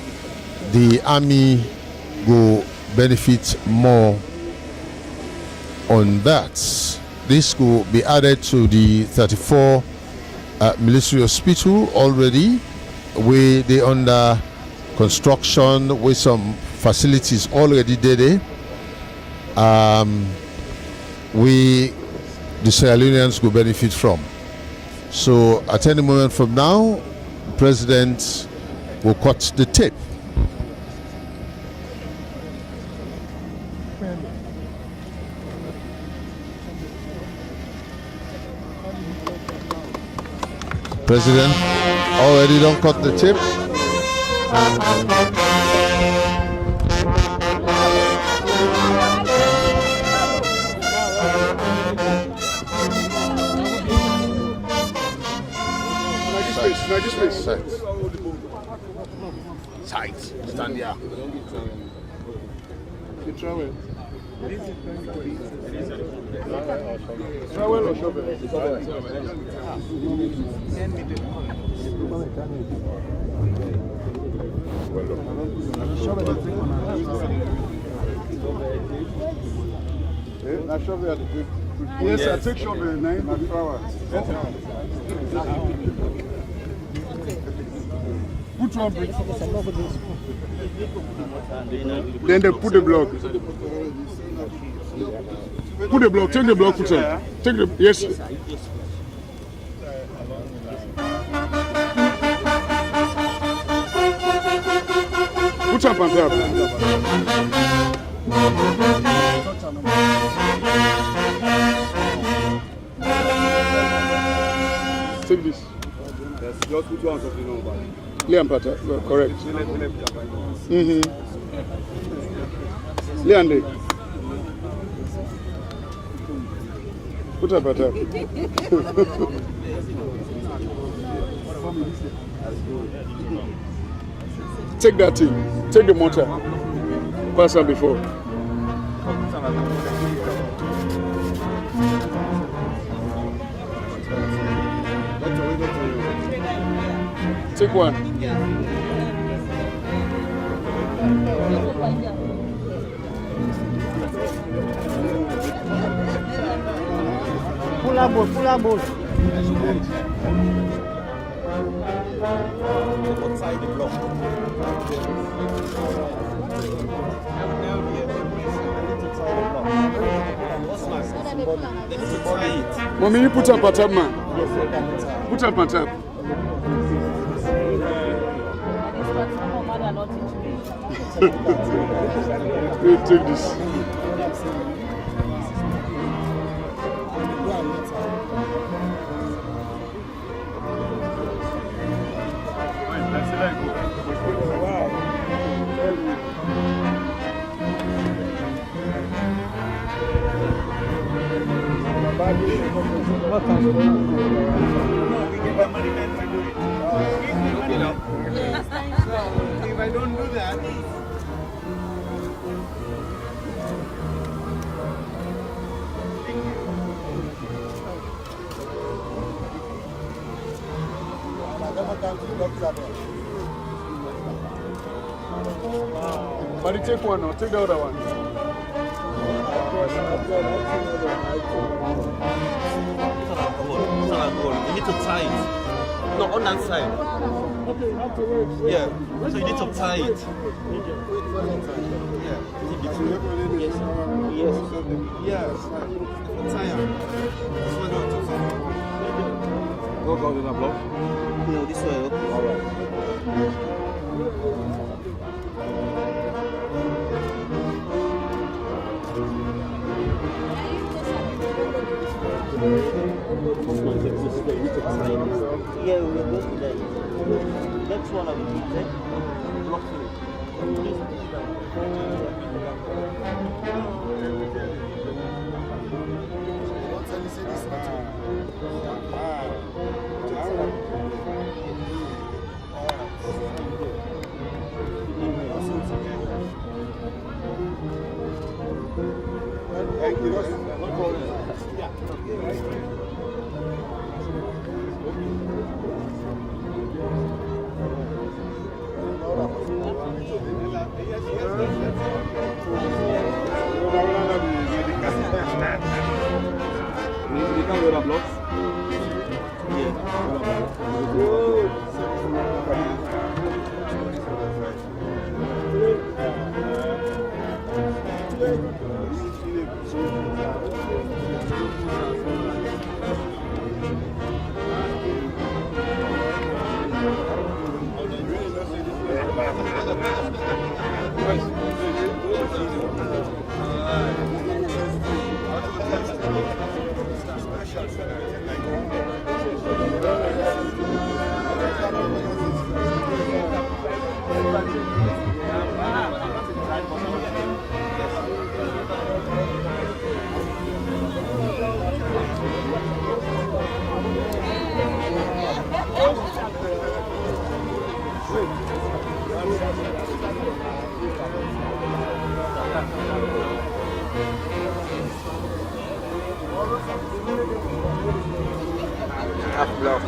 the army will benefit more on that. This will be added to the 34 military hospital already, where they under construction with some facilities already there. We, the Sierra Leoneans, will benefit from. So at any moment from now, the President will cut the tape. President already don't cut the tape. Sight. Stand here. Trowel or shovel? Yes, I take shovel, 9 hours. Put one brick. Then they put the block. Put the block, take the block, put it. Take the, yes. Put up on top. Take this. Yes, just put one something on back. Leon Pata, correct. Leon, put up Pata. Take that thing. Take the motor. Pass her before. Take one. Pull a boat, pull a boat. Outside the block. Mommy, you put up a tab, man. Put up a tab. Take this. If I don't do that, But you take one now, take the other one. you need to tie it. No, on that side. Yeah. So you need to tie it. Yeah. Yes. Yes. Yes. Tie it. Go to the block. No, this way. Okay. All right. Yeah, we will go to that. Next one I will do that. Blocking it. Thank you. Special. half block.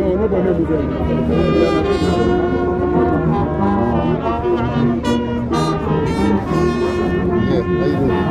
No, nobody will be there. Yeah, how you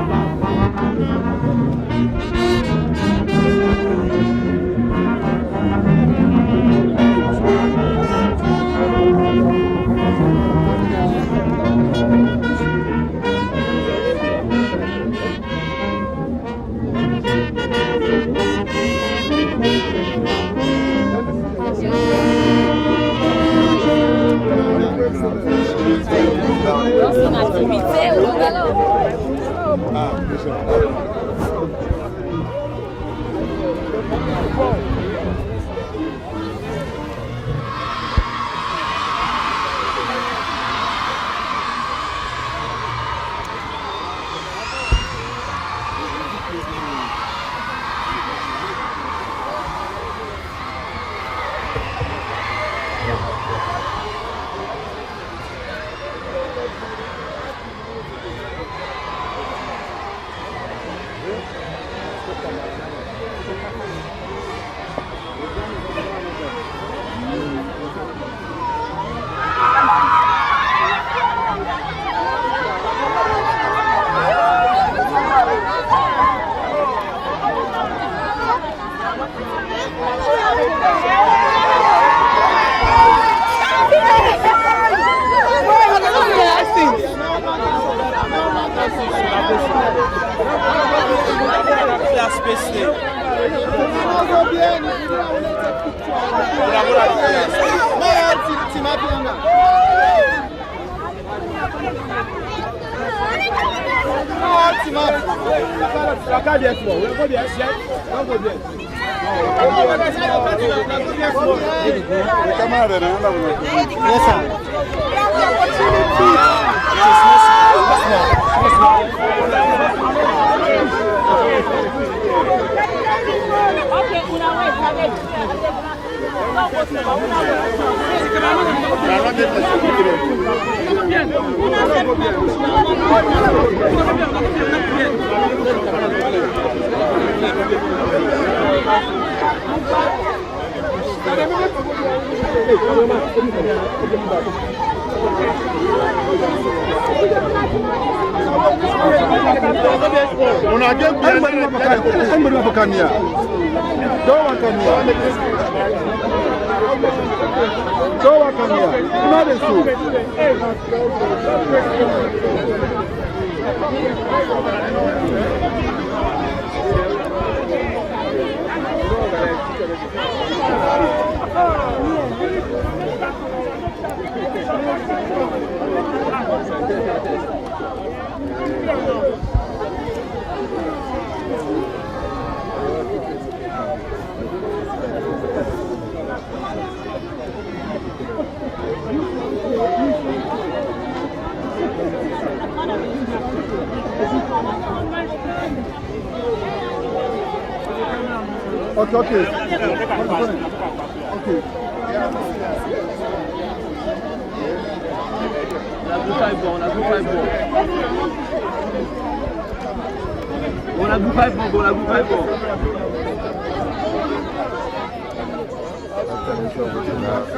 Okay.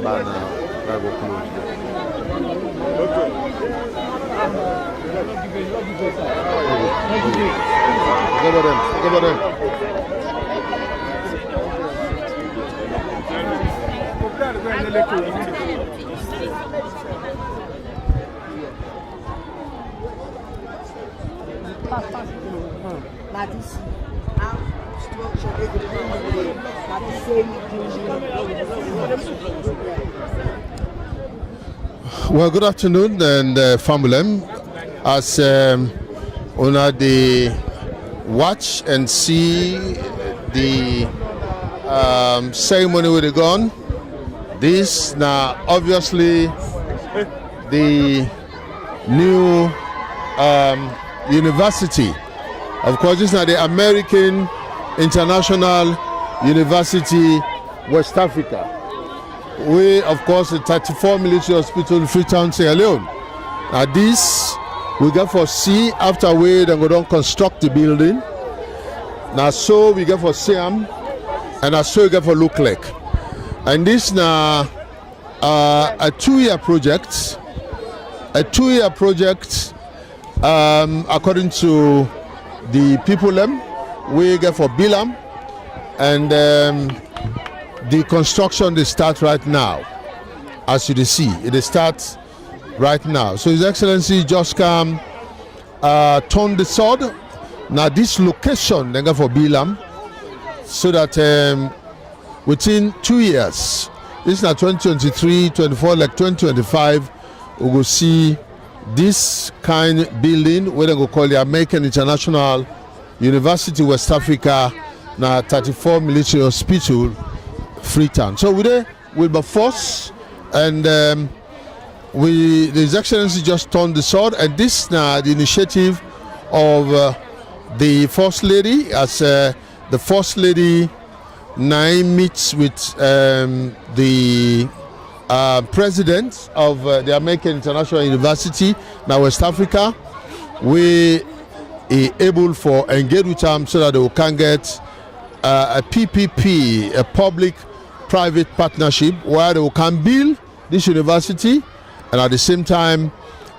Banner. Well, good afternoon and family. As on the watch and see the ceremony with the gun. This now obviously the new university. Of course, this is now the American International University, West Africa. We, of course, the 34 Military Hospital in Freetown, Sierra Leone. Now this we get for see after we then go down construct the building. Now so we get for see them, and now so we get for look like. And this now a 2-year project. A 2-year project according to the people we get for Bilam, and the construction they start right now. As you see, it starts right now. So His Excellency just come turn the sword. Now this location they get for Bilam, so that within 2 years, this is now 2023, 24, like 2025, we will see this kind of building where they go call the American International University West Africa, now 34 Military Hospital, Freetown. So we there will be force, and His Excellency just turned the sword, and this now the initiative of the First Lady, as the First Lady now meets with the president of the American International University, now West Africa. We are able for engage with them so that they can get a PPP, a public-private partnership, where they can build this university, and at the same time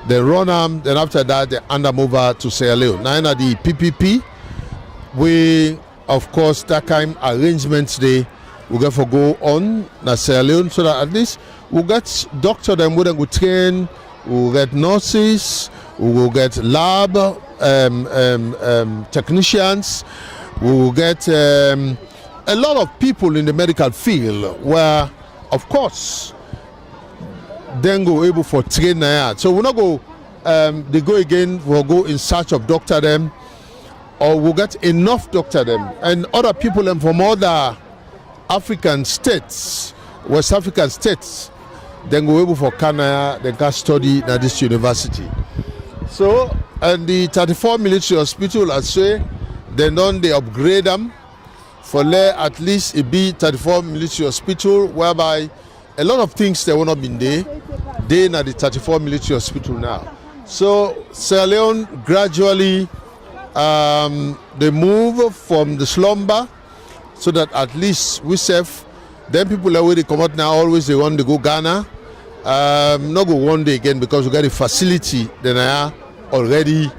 they run them. Then after that they hand them over to Sierra Leone. Now in the PPP, we of course that kind of arrangements they we get for go on na Sierra Leone, so that at least we get doctor them where they go train, we get nurses, we will get lab technicians, we will get a lot of people in the medical field where of course then go able for train now. So we'll not go they go again, we'll go in search of doctor them, or we'll get enough doctor them and other people them from other African states, West African states, then go able for Canada, they can study at this university. So, and the 34 military hospital, I say, then on they upgrade them for at least it be 34 military hospital, whereby a lot of things they will not been there. They at the 34 military hospital now. So Sierra Leone gradually they move from the slumber, so that at least we save. Then people are where they come out now, always they want to go Ghana. Not go one day again, because we got a facility then I already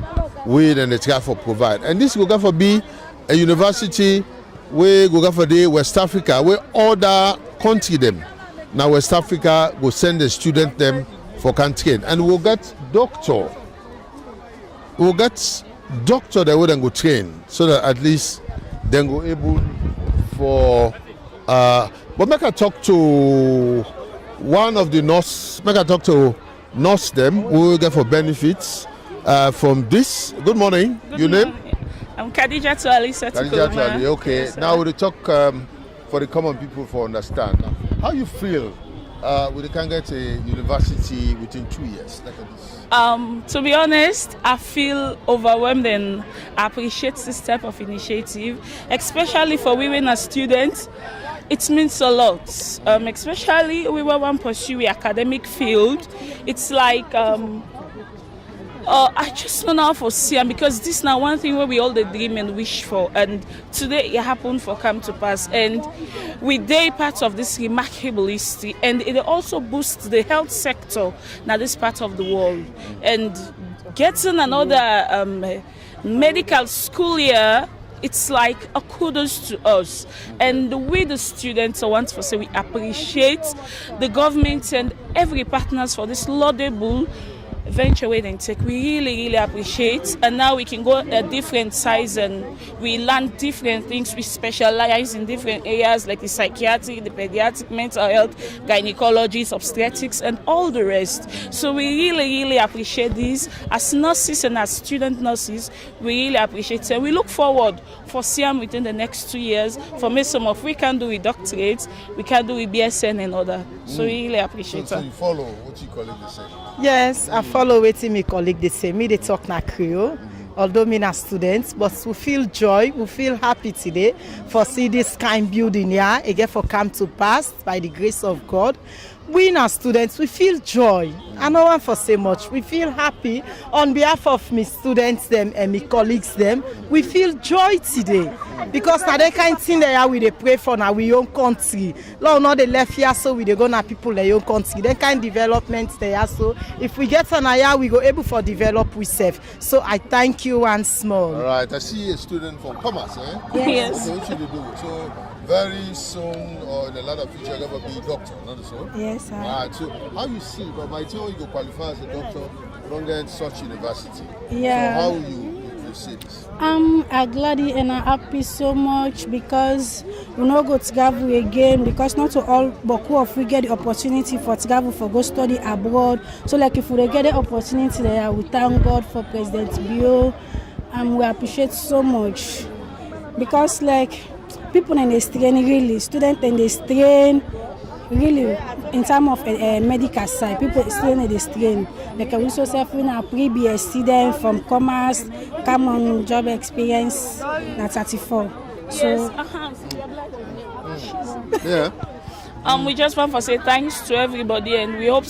with and the try for provide. And this will go for be a university where go for the West Africa, where other country them. Now West Africa will send the student them for country, and we'll get doctor. We'll get doctor that will then go train, so that at least then go able for but make I talk to one of the nurse, make I talk to nurse them who will get for benefits from this. Good morning. Your name? I'm Khadija Tuali. Khadija Tuali, okay. Yes, now we'll talk for the common people for understand. How you feel we can get a university within 2 years like this? To be honest, I feel overwhelmed and appreciate this type of initiative, especially for women as students. It means a lot, especially we want to pursue the academic field. It's like I just don't know how for Siam, because this is now one thing where we all the dream and wish for, and today it happened for come to pass, and we day part of this remarkable history, and it also boosts the health sector now this part of the world, and getting another medical school here. It's like a kudos to us, and we the students, I want to say we appreciate the government and every partners for this laudable venture way they take. We really appreciate, and now we can go a different size and we learn different things. We specialize in different areas like the psychiatric, the pediatric, mental health, gynecology, obstetrics, and all the rest. So we really appreciate this as nurses and as student nurses. We really appreciate it. We look forward for Siam within the next 2 years. For me, some of we can do with doctorates, we can do with BSN and other. So we really appreciate it. So you follow what you colleague they say? Yes, I follow what my colleague they say. Me they talk na Creole, although me na students, but we feel joy, we feel happy today for see this kind building here. Again for come to pass by the grace of God. We na students, we feel joy. I don't want for say much. We feel happy on behalf of my students them and my colleagues them. We feel joy today because now they kind thing they are we they pray for now we own country. Lord, not they left here so we they go na people their own country. They kind developments they are so if we get an area we go able for develop we save. So I thank you once more. All right, I see a student from Commerce, eh? Yes. Okay, what should you do? So very soon or in a lot of future you're gonna be a doctor, not so? Yes, sir. All right, so how you see, but by the time you go qualify as a doctor, you don't get such university. Yeah. So how you see this? I'm glad and I'm happy so much because we no go to Gavu again because not to all but who of we get the opportunity for Gavu for go study abroad. So like if we get the opportunity there, we thank God for President Bio and we appreciate so much because like people in the strain really, students in the strain really in terms of medical side, people still in the strain. Like we also suffering a pre-BS student from Commerce, come on job experience at 34. So yeah. We just want to say thanks to everybody, and we hope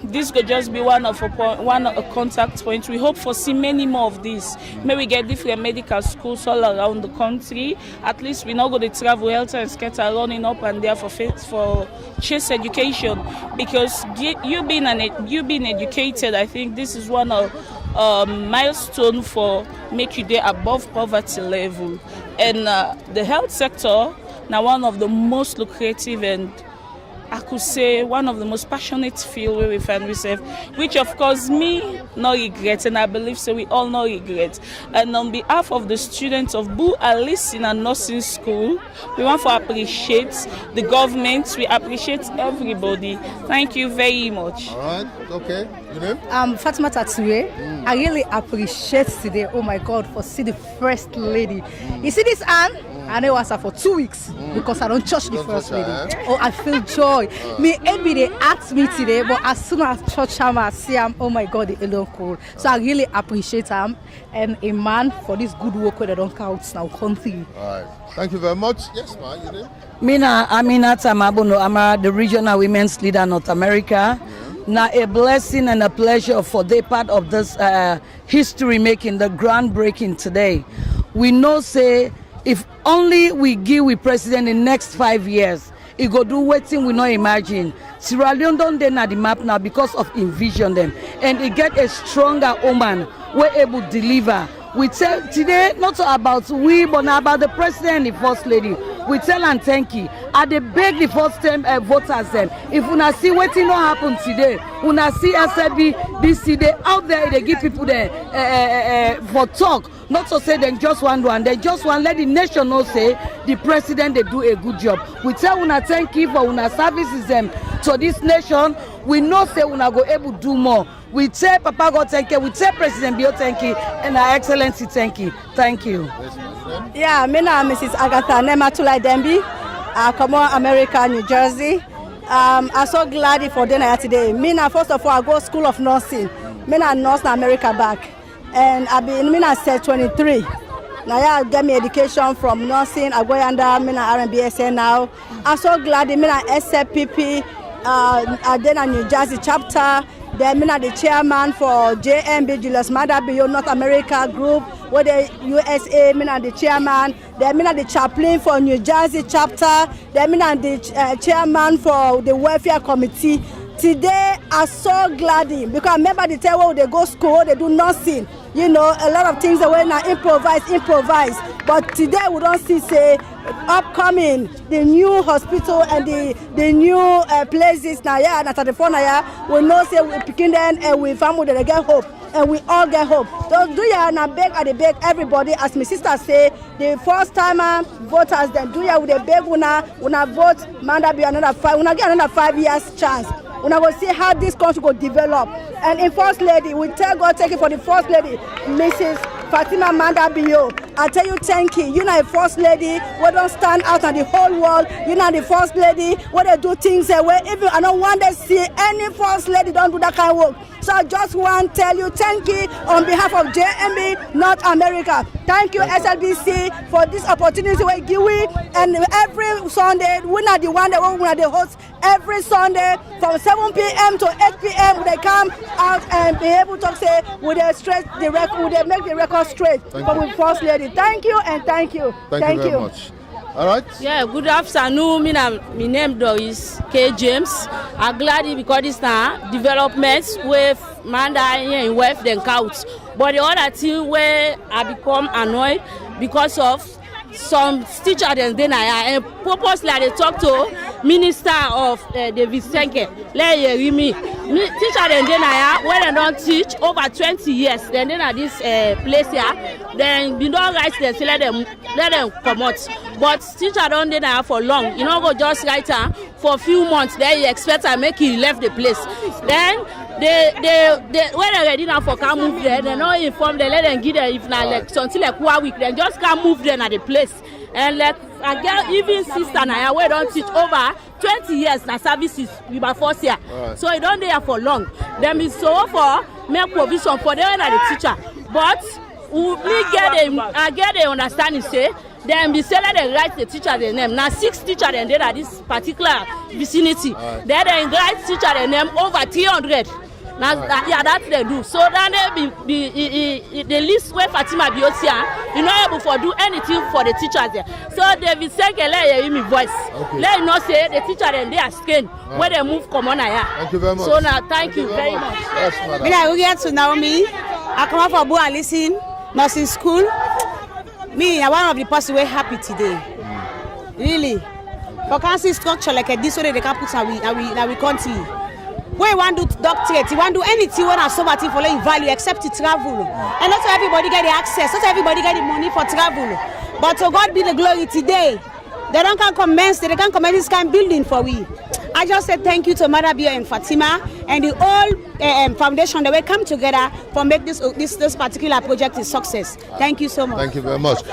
this could just be one of a contact point. We hope for see many more of this. May we get different medical schools all around the country. At least we not go to travel health and scatter running up and there for chase education. Because you being educated, I think this is one of milestone for make you there above poverty level. And the health sector now one of the most lucrative and I could say one of the most passionate field where we find ourselves, which of course me no regret, and I believe so we all no regret. And on behalf of the students of Bu Alice in a nursing school, we want to appreciate the government, we appreciate everybody. Thank you very much. All right, okay. Your name? Fatima Tatsue. I really appreciate today, oh my God, for see the first lady. You see this Anne? I know was her for 2 weeks because I don't touch the first lady. Oh, I feel joy. Me every day ask me today, but as soon as I touch him, I see him. Oh my God, the alone cool. So I really appreciate him and a man for this good work where they don't count now country. All right. Thank you very much. Yes, ma'am. Your name? Mina Aminata Mabono. I'm the regional women's leader in North America. Now a blessing and a pleasure for the part of this history making, the groundbreaking today. We know say if only we give we president in the next 5 years, it go do waiting we not imagine. Sierra Leone don't dey na the map now because of envision them, and it get a stronger woman we're able to deliver. We tell today not about we but about the president and the first lady. We tell and thank you. I dey beg the first time voters them. If una see wetin no happen today, una see SLB, BC they out there they give people there for talk. Not to say they just want one, they just want let the nation know say the president they do a good job. We tell una thank you for una services them to this nation. We know say una go able to do more. We tell Papa God thank you, we tell President Bio thank you, and our Excellency thank you. Thank you. Yeah, my name is Mrs. Agatha Nematulai Dembi. I come on America, New Jersey. I'm so glad for dinner today. Me now first of all I go school of nursing. Me now nurse in America back. And I've been in said 23. Now I get me education from nursing. I go under me na RMBSN now. I'm so glad me na SFPP. I did a New Jersey chapter. Then me the chairman for JMB, Julius Maada North America Group, where the USA, me the chairman. Then me the chaplain for New Jersey chapter. Then me the chairman for the welfare committee. Today, I'm so glad because I remember the time when they go school, they do nothing. You know, a lot of things that we now improvise. But today we don't see say upcoming the new hospital and the new places now yeah and at the phone now we know say we picking them and we family they get hope and we all get hope. So do ya na beg at the beg everybody as my sister say the first timer voters then do ya with the beg una vote Maada be another 5 una get another 5 years chance. Una will see how this country will develop. And in First Lady, we tell God take it for the First Lady, Mrs. Fatima Maada Bio. I tell you thank you. You're not the First Lady. We don't stand out on the whole world. You're not the First Lady. Where they do things where even I don't want to see any First Lady don't do that kind of work. So I just want to tell you thank you on behalf of JMB North America. Thank you SLBC for this opportunity we give we. And every Sunday, we're not the one that we're the host. Every Sunday from 7 p.m. to 8 p.m. they come out and be able to say would they straight the record, would they make the record straight for the First Lady. Thank you and thank you. Thank you very much. All right. Yeah, good afternoon. My name is K. James. I'm glad because this now developments with Maada and wealth then counts. But the other thing where I become annoyed because of some teachers then and purposely they talk to Minister of David Senke. Let you hear me. Teacher then when they don't teach over 20 years, then at this place here, then we don't write them, so let them come out. But teacher don't deny for long. You know, go just write her for a few months. Then you expect her make he left the place. Then they when they ready now for can move there, they don't inform them, let them give them if not like until like 1 week, then just can't move them at the place. And like again, even sister now, we don't teach over 20 years now services we by first year. Right. So it don't there for long. Them is so for make provision for them and the teacher. But I get the understanding say then be say let them write the teacher their name. Now 6 teachers then there at this particular vicinity. Right. Then they write teacher their name over 300. Now, yeah, that they do. So then they the list where Fatima be here, you not able to do anything for the teachers there. So they will say, let you hear me voice. Okay. Let you not say the teacher and they are scared where they move come on here. Thank you very much. So now, thank you very much. Yes, Me I get to Naomi. I come up for Boa Listen, nursing school. Me, I'm one of the person who happy today. Really. For cancer structure like this, so they can put we continue. When you want to do doctorate, you want to do anything when I so much for like value except to travel. And not everybody get the access, not everybody get the money for travel. But to God be the glory today. They don't can commence, they can't commence this kind of building for we. I just said thank you to Maada and Fatima and the whole foundation that will come together for make this particular project a success. Thank you so much. Thank you very much.